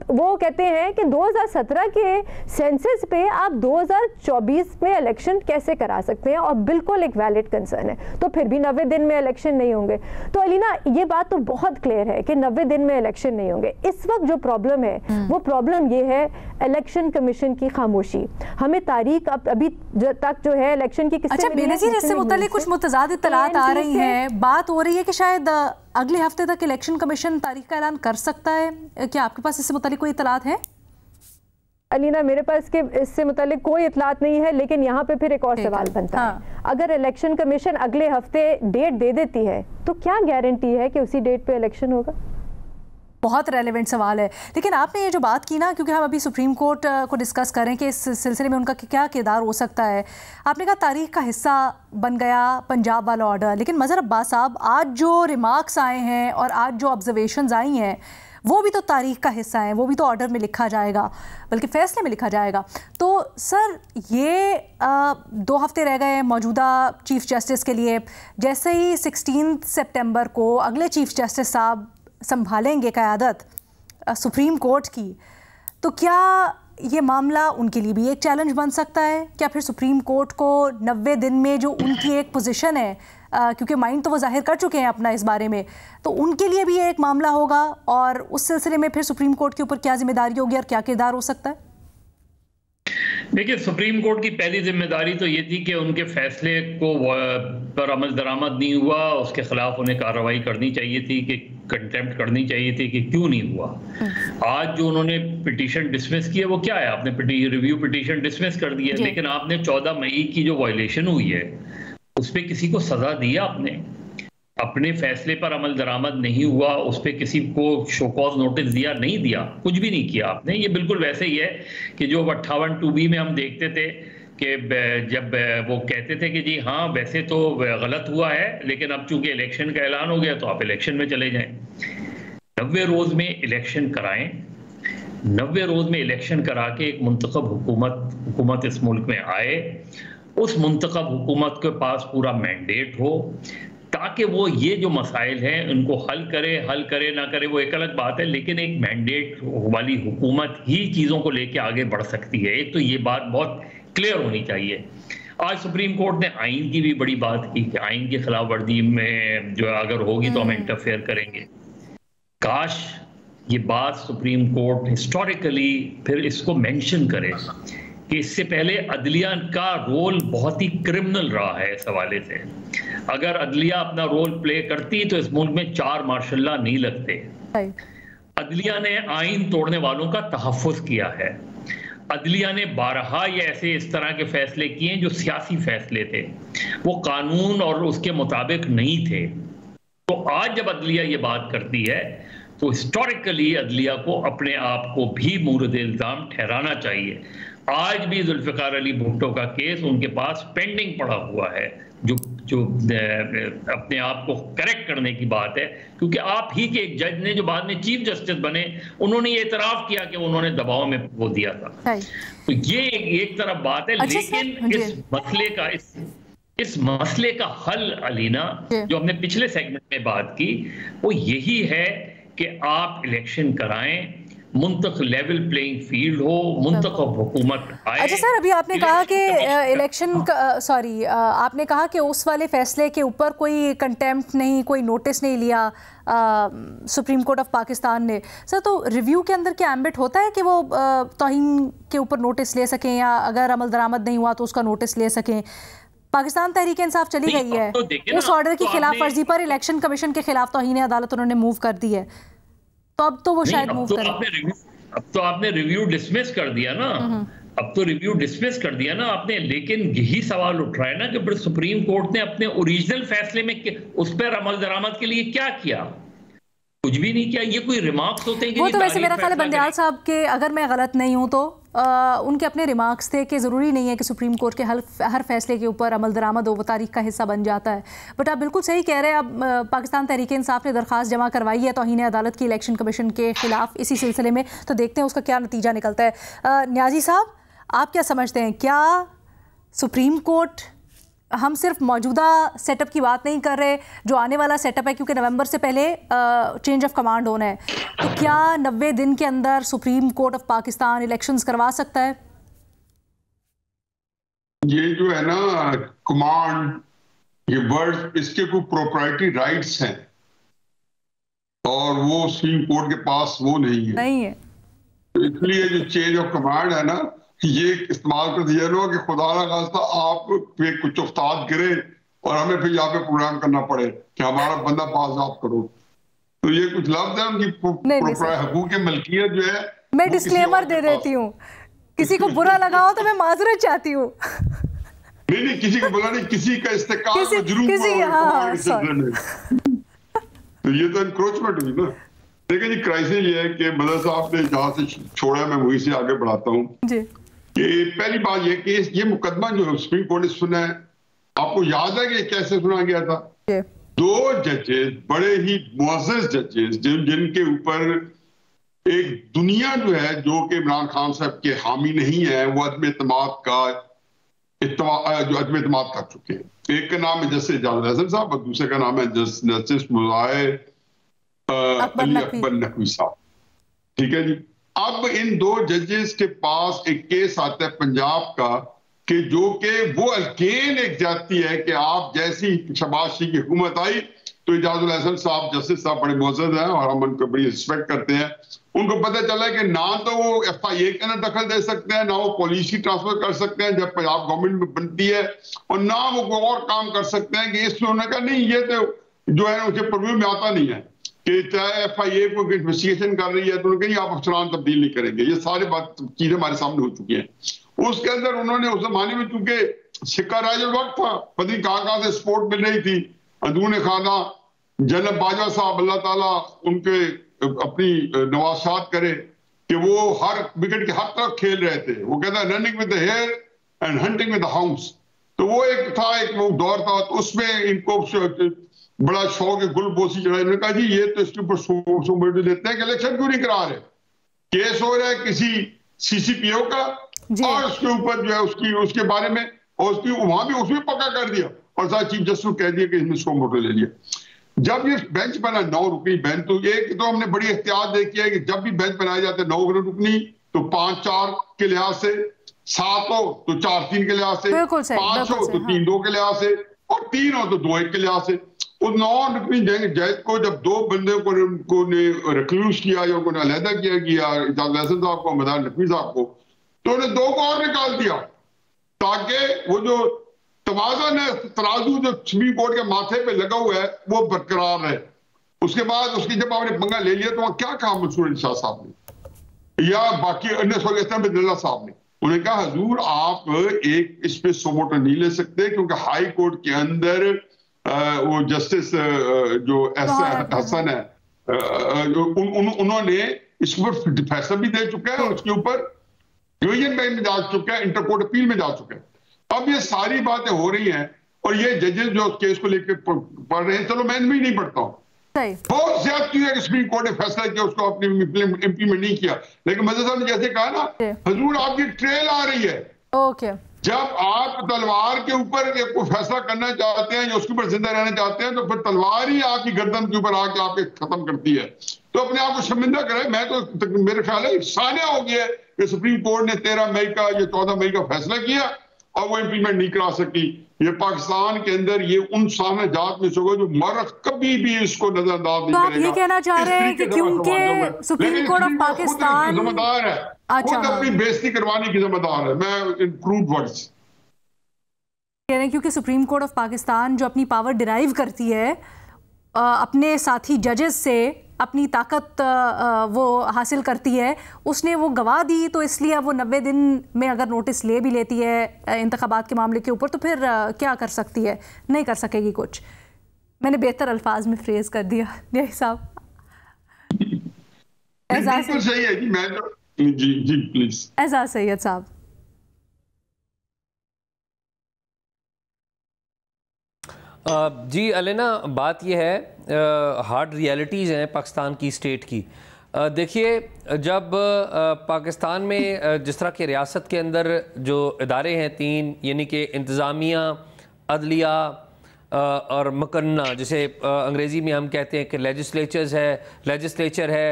वो कहते हैं कि 2017 के सेंसस पे आप 2024 में इलेक्शन कैसे करा सकते हैं, और बिल्कुल एक वैलिड कंसर्न है, तो फिर भी 90 दिन में इलेक्शन नहीं होंगे। तो अलीना ये बात तो बहुत क्लियर है कि 90 दिन में इलेक्शन नहीं होंगे। इस वक्त जो प्रॉब्लम है वो प्रॉब्लम ये है इलेक्शन कमीशन की खामोशी। हमें तारीख अभी तक जो है इलेक्शन की अच्छा बेनज़ीर, इससे मुताल्लिक़ कुछ मुतज़ाद इत्तलात आ रही हैं, बात हो रही है कि शायद अगले हफ्ते तक इलेक्शन कमीशन तारीख का ऐलान कर सकता है, क्या आपके पास इससे मुताल्लिक़ कोई इत्तलात है? अलीना मेरे पास के इससे मुताल्लिक़ कोई इत्तलात नहीं है, लेकिन यहाँ पे फिर एक और सवाल बनता है, अगर इलेक्शन कमीशन अगले हफ्ते डेट दे देती है तो क्या गारंटी है कि उसी डेट पे इलेक्शन होगा? बहुत रेलेवेंट सवाल है। लेकिन आपने ये जो बात की ना, क्योंकि हम अभी सुप्रीम कोर्ट को डिस्कस करें कि इस सिलसिले में उनका क्या किरदार हो सकता है, आपने कहा तारीख का हिस्सा बन गया पंजाब वाला ऑर्डर, लेकिन मज़हर अब्बास साहब आज जो रिमार्क्स आए हैं और आज जो ऑब्जर्वेशंस आई हैं वो भी तो तारीख का हिस्सा है, वो भी तो ऑर्डर में लिखा जाएगा, बल्कि फ़ैसले में लिखा जाएगा। तो सर ये 2 हफ्ते रह गए मौजूदा चीफ़ जस्टिस के लिए, जैसे ही 16 सितंबर को अगले चीफ़ जस्टिस साहब संभालेंगे क़यादत सुप्रीम कोर्ट की, तो क्या ये मामला उनके लिए भी एक चैलेंज बन सकता है? क्या फिर सुप्रीम कोर्ट को 90 दिन में जो उनकी एक पोजीशन है, क्योंकि माइंड तो वो जाहिर कर चुके हैं अपना इस बारे में, तो उनके लिए भी एक मामला होगा, और उस सिलसिले में फिर सुप्रीम कोर्ट के ऊपर क्या जिम्मेदारी होगी और क्या किरदार हो सकता है? देखिए, सुप्रीम कोर्ट की पहली जिम्मेदारी तो ये थी कि उनके फैसले को पर अमल दरामद नहीं हुआ, उसके खिलाफ उन्हें कार्रवाई करनी चाहिए थी, कि कंटेम्प्ट करनी चाहिए थी कि क्यों नहीं हुआ। आज जो उन्होंने पिटीशन डिसमिस की है वो क्या है? आपने रिव्यू पिटीशन डिसमिस कर दी है, लेकिन आपने 14 मई की जो वायलेशन हुई है उस पर किसी को सजा दी? आपने अपने फैसले पर अमल दरामद नहीं हुआ, उस पर किसी को शो कॉज नोटिस दिया? नहीं दिया, कुछ भी नहीं किया आपने। ये बिल्कुल वैसे ही है कि जो 58 2B में हम देखते थे कि जब वो कहते थे कि जी हाँ वैसे तो गलत हुआ है, लेकिन अब चूंकि इलेक्शन का ऐलान हो गया तो आप इलेक्शन में चले जाएं। 90 रोज में इलेक्शन कराएं, 90 रोज में इलेक्शन करा के एक मुंतखब हुकूमत इस मुल्क में आए, उस मुंतखब हुकूमत के पास पूरा मैंडेट हो ताकि वो ये जो मसाइल हैं उनको हल करे ना करे वो एक अलग बात है, लेकिन एक मैंडेट वाली हुकूमत ही चीज़ों को लेके आगे बढ़ सकती है। एक तो ये बात बहुत क्लियर होनी चाहिए। आज सुप्रीम कोर्ट ने आइन की भी बड़ी बात की कि आइन की खिलाफ वर्जी में जो अगर होगी तो हम इंटरफेयर करेंगे। काश ये बात सुप्रीम कोर्ट हिस्टोरिकली फिर इसको मेंशन करे कि इससे पहले अदलिया का रोल बहुत ही क्रिमिनल रहा है इस हवाले से। अगर अदलिया अपना रोल प्ले करती तो इस मुल्क में 4 मार्शल लॉ नहीं लगते। अदलिया ने आइन तोड़ने वालों का तहफ़्फ़ुज़ किया है। अदलिया ने बारहा ये ऐसे इस तरह के फैसले किए जो सियासी फैसले थे, वो कानून और उसके मुताबिक नहीं थे। तो आज जब अदलिया ये बात करती है तो हिस्टोरिकली अदलिया को अपने आप को भी मूरद इल्ज़ाम ठहराना चाहिए। आज भी जुल्फ़िकार अली भुट्टो का केस उनके पास पेंडिंग पड़ा हुआ है, जो अपने आप को करेक्ट करने की बात है, क्योंकि आप ही के एक जज ने जो बाद में चीफ जस्टिस बने उन्होंने ये इतराफ किया कि उन्होंने दबाव में वो दिया था। तो ये एक तरफ बात है। लेकिन इस मसले का हल अलीना जो हमने पिछले सेगमेंट में बात की वो यही है कि आप इलेक्शन कराएं, मुंतख लेवल प्लेइंग फील्ड हो, मुंतखब हुकूमत आए। अच्छा सर, अभी आपने कहा कि आपने कहा कि उस वाले फैसले के ऊपर कोई कंटेम्प्ट नहीं, कोई नोटिस नहीं लिया सुप्रीम कोर्ट ऑफ पाकिस्तान ने। सर तो रिव्यू के अंदर क्या एम्बिट होता है कि वो तौहीन के ऊपर नोटिस ले सकें, या अगर अमल दरामद नहीं हुआ तो उसका नोटिस ले सकें? पाकिस्तान तहरीक इंसाफ चली गई है उस ऑर्डर की खिलाफ वर्जी पर, इलेक्शन कमीशन के खिलाफ तौहीन अदालत उन्होंने मूव कर दी है, तो अब तो वो शायद मूव करें। अब तो आपने रिव्यू डिसमिस कर दिया ना, अब तो रिव्यू डिसमिस कर दिया ना आपने। लेकिन यही सवाल उठ रहा है ना कि सुप्रीम कोर्ट ने अपने ओरिजिनल फैसले में उस पर अमल दरामद के लिए क्या किया? कुछ भी नहीं किया। ये कोई रिमार्क्स होते हैं कि वो तो वैसे मेरा ख्याल है बंदियाल साहब के, अगर मैं गलत नहीं हूँ तो उनके अपने रिमार्क्स थे कि ज़रूरी नहीं है कि सुप्रीम कोर्ट के हर फैसले के ऊपर अमल दरामद हो, वो तारीख का हिस्सा बन जाता है। बट आप बिल्कुल सही कह रहे हैं। अब पाकिस्तान तहरीक इंसाफ ने दरख्वास्त जमा करवाई है तौहीन अदालत की इलेक्शन कमीशन के ख़िलाफ़ इसी सिलसिले में, तो देखते हैं उसका क्या नतीजा निकलता है। न्याजी साहब, आप क्या समझते हैं, क्या सुप्रीम कोर्ट, हम सिर्फ मौजूदा सेटअप की बात नहीं कर रहे, जो आने वाला सेटअप है, क्योंकि नवंबर से पहले चेंज ऑफ कमांड होना है, तो क्या 90 दिन के अंदर supreme court of Pakistan elections करवा सकता है? ये जो है ना कमांड, ये वर्ड, इसके कोई प्रोप्राइटरी राइट्स हैं और वो सुप्रीम कोर्ट के पास वो नहीं है। तो इसलिए जो चेंज ऑफ कमांड है ना, ये इस्तेमाल कर दिया ना कि खुदा ना खास्ता आप पे कुछ उस्ताद गिरे और हमें फिर यहाँ पे प्रोग्राम करना पड़े कि हमारा बंदा बाज़ाब करो। तो ये कुछ लफ्ज है उनकी हकूक मलकियत जो है। मैं डिस्क्लेमर दे देती हूँ, किसी को बुरा लगा हो तो मैं माजरत चाहती हूँ। नहीं, किसी को बुरा नहीं, किसी का इस्तेकाल तो ये तो इंक्रोचमेंट हुई ना। लेकिन ये क्राइसिस ये है कि मदर साहब ने जहाँ से छोड़ा मैं वहीं से आगे बढ़ाता हूँ कि पहली बात ये कि ये मुकदमा जो सुप्रीम कोर्ट ने सुना है, आपको याद है कि कैसे सुना गया था? 2 जजेस, बड़े ही मुअज़्ज़ज़ जजेस, जिनके ऊपर एक दुनिया जो है, जो कि इमरान खान साहब के हामी नहीं है, वो अदम एतमाद कर चुके हैं। एक का नाम है जस्टिस इजाज़त हसन साहब और दूसरे का नाम है जस्टिस अली अकबर नकवी साहब। ठीक है जी। अब इन 2 जजेस के पास एक केस आता है पंजाब का कि जो कि वो अगेन एक जाती है कि आप जैसी शहबाज शरीफ की हुकूमत आई तो इजाज़ुल हसन साहब, जस्टिस साहब बड़े मुअज़्ज़ज़ हैं और हम उनको बड़ी रिस्पेक्ट करते हैं। उनको पता चला कि ना तो वो FIA के अंदर दखल दे सकते हैं, ना वो पॉलिसी की ट्रांसफर कर सकते हैं जब पंजाब गवर्नमेंट में बनती है, और ना वो कोई और काम कर सकते हैं कि इसमें उन्होंने कहा नहीं, ये तो जो है उनके प्रव्यू में आता नहीं है कि चाहे FIA को इन्वेस्टिगेशन कर रही है तो उन्होंने कहा आप अफसरान तब्दील नहीं करेंगे। ये सारी बात चीजें हमारे सामने हो चुकी हैं। उसके अंदर उन्होंने उस जमाने में चूंकि सिक्का राज वक्त था, पता नहीं कहां से सपोर्ट मिल रही थी, अंदरूनी खाना जनरल बाजवा साहब अल्लाह ताला उनके अपनी नवाशात करे कि वो हर विकेट के हर तरफ खेल रहे थे। वो कहता है running with the hare and hunting with the hounds. तो वो एक था, एक वो दौर था, तो उसमें इनको बड़ा शौक है गुलबोसी चढ़ाई। उन्होंने कहा जी ये तो इसके ऊपर सो देते हैं कि इलेक्शन क्यों नहीं करा रहे, केस हो रहा है किसी CCPO का और उसके ऊपर जो है उसके बारे में, और उसकी वहां भी उसमें पक्का कर दिया और सारा चीफ जस्टिस को कह दिया कि इसमें 100 वोट ले लिया। जब ये बेंच बना 9 रुकनी बेंच, तो ये तो हमने बड़ी एहतियात देखी है कि जब भी बेंच बनाए जाते हैं 9 रुकनी तो 5-4 के लिहाज से, 7 हो तो 4-3 के लिहाज से, 5 हो तो 3-2 के लिहाज से, और 3 हो तो 2-1 के लिहाज से। उस 9 रुकनी जज को जब 2 बंदे को रिक्लूज किया या उन्होंने अलहदा किया इजाज़ुल हसन साहब को, मदार नकवी साहब को, तो उन्हें 2 को और निकाल दिया ताकि वो जो तवाज़ुन है, तराजू जो सुप्रीम कोर्ट के माथे पे लगा हुआ है वो बरकरार रहे। उसके बाद उसकी जब आपने पंगा ले लिया तो क्या कहा मंसूर अली शाह साहब ने या बाकी अन्य बिदुल्ला साहब ने, उन्होंने कहा हजूर आप एक इस पे 100 वोट नहीं ले सकते क्योंकि हाई कोर्ट के अंदर वो जस्टिस जो हसन है उन्होंने इस पर फैसला भी दे चुका है, उसके ऊपर डिवीजन बेंच में जा चुका है, इंटर कोर्ट अपील में जा चुका है। अब ये सारी बातें हो रही हैं और ये जजेस जो केस को लेकर पढ़ रहे हैं, चलो मैं भी नहीं पढ़ता हूँ, बहुत ज्यादती है कि सुप्रीम कोर्ट ने फैसला किया उसको अपनी इंप्लीमेंट नहीं किया। लेकिन मदर साहब ने जैसे कहा ना, हजूर आपकी ट्रेल आ रही है। ओके, जब आप तलवार के ऊपर कोई फैसला करना चाहते हैं या उसके ऊपर जिंदा रहना चाहते हैं तो फिर तलवार ही आपकी गर्दन के ऊपर आके आपके खत्म करती है। तो अपने आप को शर्मिंदा करे। मैं तो मेरे ख्याल है सानिया हो गया कि सुप्रीम कोर्ट ने 13 मई का या 14 मई का फैसला किया और वो इंप्लीमेंट नहीं करा सकी। ये पाकिस्तान के अंदर ये उन सामने जात में से होगा जो मर्द कभी भी इसको नजरअंदाज नहीं करेगा। तो आप ये कहना चाह रहे हैं कि क्योंकि सुप्रीम कोर्ट ऑफ पाकिस्तान जिम्मेदार है, खुद अपनी बेइज्जती करवाने की जिम्मेदार है। मैं इन क्रूड वर्ड्स कह रहे हैं क्योंकि सुप्रीम कोर्ट ऑफ पाकिस्तान जो अपनी पावर डिराइव करती है अपने साथी जजेस से, अपनी ताकत वो हासिल करती है, उसने वो गवा दी, तो इसलिए अब वो 90 दिन में अगर नोटिस ले भी लेती है इंतखाबात के मामले के ऊपर तो फिर क्या कर सकती है? नहीं कर सकेगी कुछ। मैंने बेहतर अल्फाज में फ्रेज कर दिया न्याई साहब, बिल्कुल सही है जी। मैं तो जी प्लीज एजाज सैयद साहब। जी अलेना, बात यह है, हार्ड रियलिटीज़ हैं पाकिस्तान की स्टेट की। देखिए, जब पाकिस्तान में जिस तरह के रियासत के अंदर जो इदारे हैं तीन, यानी कि इंतज़ामिया, अदलिया और मकन्ना, जिसे अंग्रेज़ी में हम कहते हैं कि लेजिस्लेचर है,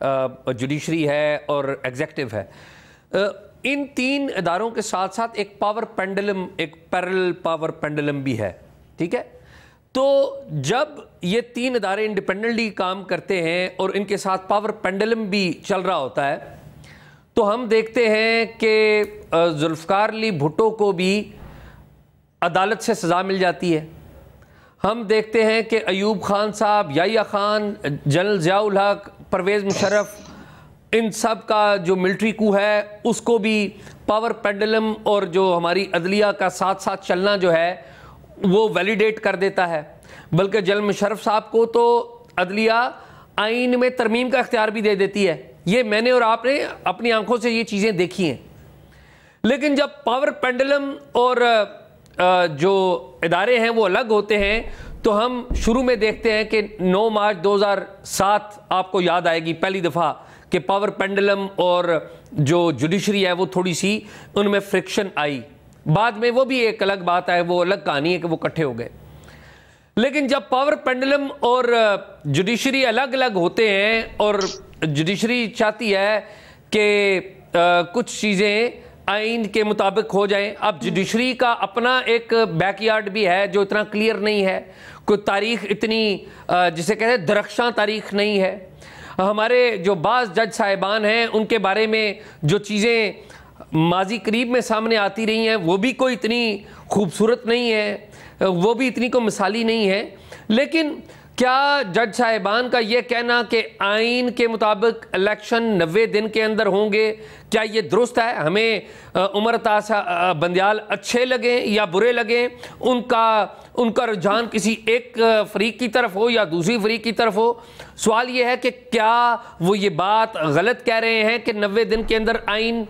जुडिशरी है और एग्जेक्टिव है, इन तीन इदारों के साथ साथ एक पावर पेंडुलम, एक पैरेलल पावर पेंडुलम भी है, ठीक है। तो जब ये तीन इदारे इंडिपेंडेंटली काम करते हैं और इनके साथ पावर पेंडुलम भी चल रहा होता है, तो हम देखते हैं कि जुल्फ़िकार अली भुट्टो को भी अदालत से सज़ा मिल जाती है। हम देखते हैं कि अयूब खान साहब, याहिया खान, जनरल ज़ियाउल हक, परवेज़ मुशर्रफ, इन सब का जो मिलिट्री कू है उसको भी पावर पेंडुलम और जो हमारी अदलिया का साथ साथ चलना जो है वो वैलिडेट कर देता है। बल्कि जनरल मुशर्रफ साहब को तो अदलिया आइन में तरमीम का इख्तियार भी दे देती है। ये मैंने और आपने अपनी आंखों से ये चीज़ें देखी हैं। लेकिन जब पावर पेंडुलम और जो इदारे हैं वो अलग होते हैं, तो हम शुरू में देखते हैं कि 9 मार्च 2007 आपको याद आएगी पहली दफ़ा कि पावर पेंडुलम और जो जुडिशरी है वो थोड़ी सी उनमें फ्रिक्शन आई। बाद में वो भी एक अलग बात है, वो अलग कहानी है कि वो इकट्ठे हो गए। लेकिन जब पावर पेंडुलम और जुडिशरी अलग अलग होते हैं और जुडिशरी चाहती है कि कुछ चीज़ें आइन के मुताबिक हो जाएं, अब जुडिशरी का अपना एक बैकयार्ड भी है जो इतना क्लियर नहीं है, कोई तारीख इतनी जिसे कहते हैं दरख्शां तारीख नहीं है। हमारे जो बाज़ जज साहिबान हैं उनके बारे में जो चीज़ें माजी करीब में सामने आती रही हैं वो भी कोई इतनी खूबसूरत नहीं है, वो भी इतनी कोई मिसाली नहीं है। लेकिन क्या जज साहिबान का ये कहना कि आइन के मुताबिक इलेक्शन 90 दिन के अंदर होंगे, क्या ये दुरुस्त है? हमें उमर अता बंदियाल अच्छे लगे या बुरे लगे, उनका रुझान किसी एक फरीक की तरफ हो या दूसरी फरीक की तरफ हो, सवाल ये है कि क्या वो ये बात गलत कह रहे हैं कि 90 दिन के अंदर आइन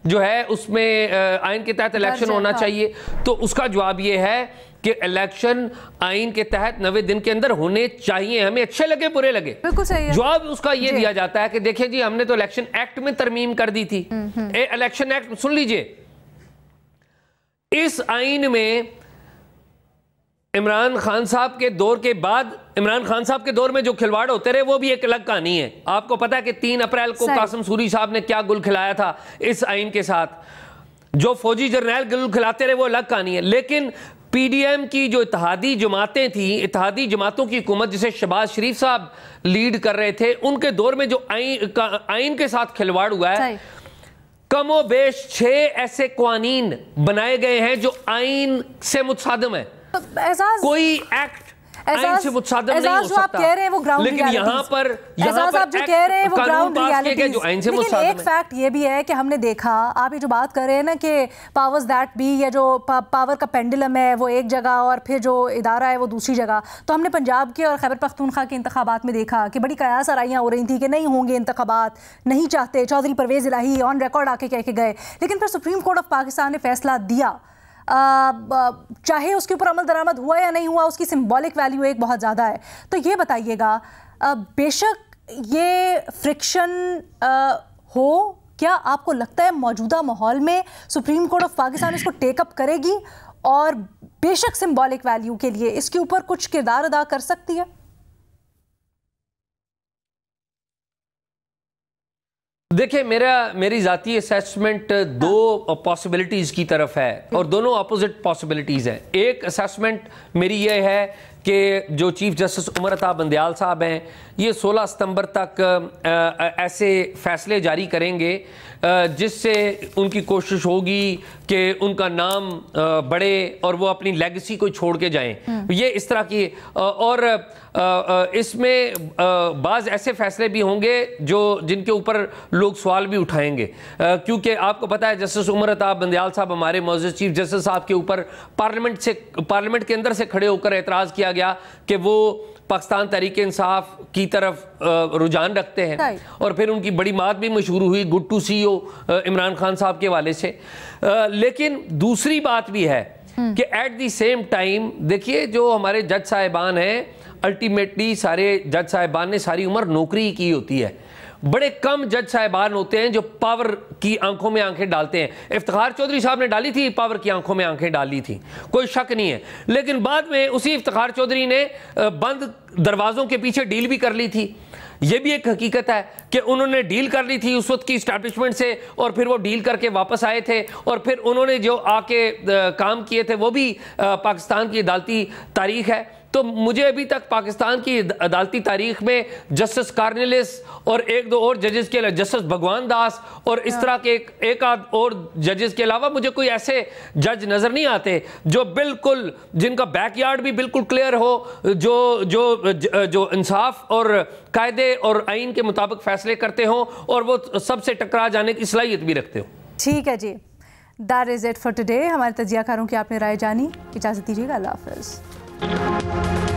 जो है उसमें आइन के तहत इलेक्शन होना चाहिए? तो उसका जवाब ये है कि इलेक्शन आइन के तहत 90 दिन के अंदर होने चाहिए, हमें अच्छे लगे बुरे लगे। जवाब उसका ये दिया जाता है कि देखिए जी, हमने तो इलेक्शन एक्ट में तरमीम कर दी थी। इलेक्शन एक्ट सुन लीजिए, इस आइन में इमरान खान साहब के दौर के बाद, इमरान खान साहब के दौर में जो खिलवाड़ होते रहे वो भी एक अलग कहानी है। आपको पता है कि 3 अप्रैल को कासिम सूरी साहब ने क्या गुल खिलाया था इस आइन के साथ, जो फौजी जर्नैल गुल खिलाते रहे वो अलग कहानी है। लेकिन पीडीएम की जो इत्तेहादी जमातें थी, इत्तेहादी जमातों की हुकूमत जिसे शहबाज शरीफ साहब लीड कर रहे थे, उनके दौर में जो आइन के साथ खिलवाड़ हुआ है, कमो बेश 6 ऐसे कानून बनाए गए हैं जो आइन से मुतसादिम है। कोई एक्ट आइन से मुतसादिम नहीं हो सकता। आप कह रहे हैं वो ग्राउंड लेकिन यहाँ पर आप जो कह रहे हैं वो ग्राउंड रियलिटी, जो आइन से मुतसादिम है। एक फैक्ट ये भी है कि हमने देखा, आप ये जो बात कर रहे हैं ना कि पावर्स दैट बी या जो पावर का पेंडुलम है वो एक जगह और फिर जो इदारा है वो दूसरी जगह, तो हमने पंजाब के और खैबर पख्तूनख्वा के इंतखाबात में देखा कि बड़ी कयास आराइयाँ हो रही थी कि नहीं होंगे इंतखाबात, नहीं चाहते। चौधरी परवेज़ इलाही ऑन रिकॉर्ड आके कह के गए, लेकिन फिर सुप्रीम कोर्ट ऑफ पाकिस्तान ने फैसला दिया। चाहे उसके ऊपर अमल दरामद हुआ या नहीं हुआ, उसकी सिंबॉलिक वैल्यू एक बहुत ज़्यादा है। तो ये बताइएगा, बेशक ये फ्रिक्शन हो, क्या आपको लगता है मौजूदा माहौल में सुप्रीम कोर्ट ऑफ पाकिस्तान इसको टेकअप करेगी और बेशक सिंबॉलिक वैल्यू के लिए इसके ऊपर कुछ किरदार अदा कर सकती है? देखिए, मेरी ज़ाती असेसमेंट 2 पॉसिबिलिटीज़ की तरफ है और दोनों अपोजिट पॉसिबिलिटीज़ हैं। एक असेसमेंट मेरी ये है कि जो चीफ जस्टिस उमर अता बंदियाल साहब हैं, ये 16 सितंबर तक ऐसे फैसले जारी करेंगे जिससे उनकी कोशिश होगी कि उनका नाम बढ़े और वो अपनी लेगेसी को छोड़ के जाएं। ये इस तरह की, और इसमें बाज़ ऐसे फैसले भी होंगे जिनके ऊपर लोग सवाल भी उठाएंगे, क्योंकि आपको पता है जस्टिस उमर अता बंदियाल साहब हमारे मौजूद चीफ जस्टिस साहब के ऊपर पार्लियामेंट के अंदर से खड़े होकर एतराज़ किया गया कि वो पाकिस्तान तहरीक इंसाफ की तरफ रुझान रखते हैं, और फिर उनकी बड़ी बात भी मशहूर हुई good to see you Imran Khan साहब के हवाले से। लेकिन दूसरी बात भी है कि एट द सेम टाइम देखिए, जो हमारे जज साहिबान हैं, अल्टीमेटली सारे जज साहिबान ने सारी उम्र नौकरी ही की होती है। बड़े कम जज साहिबान होते हैं जो पावर की आंखों में आंखें डालते हैं। इफ्तिखार चौधरी साहब ने डाली थी, पावर की आंखों में आंखें डाली थी, कोई शक नहीं है। लेकिन बाद में उसी इफ्तिखार चौधरी ने बंद दरवाजों के पीछे डील भी कर ली थी। ये भी एक हकीकत है कि उन्होंने डील कर ली थी उस वक्त की इस्टेब्लिशमेंट से, और फिर वो डील करके वापस आए थे, और फिर उन्होंने जो आके काम किए थे वो भी पाकिस्तान की अदालती तारीख है। तो मुझे अभी तक पाकिस्तान की अदालती तारीख में जस्टिस कार्नेलिस और एक दो और जजेस के अलावा, जस्टिस भगवान दास और इस तरह के एक आध और जजेस के अलावा मुझे कोई ऐसे जज नज़र नहीं आते जो बिल्कुल, जिनका बैकयार्ड भी बिल्कुल क्लियर हो, जो इंसाफ और कायदे और आइन के मुताबिक फैसले करते हों, और वो सबसे टकरा जाने की सलाहियत भी रखते हो। ठीक है जी, that is it for today. हमारे तजियाकारों की आपने राय जानी, इजाज़त दीजिएगा, अल्लाह हाफ़िज़।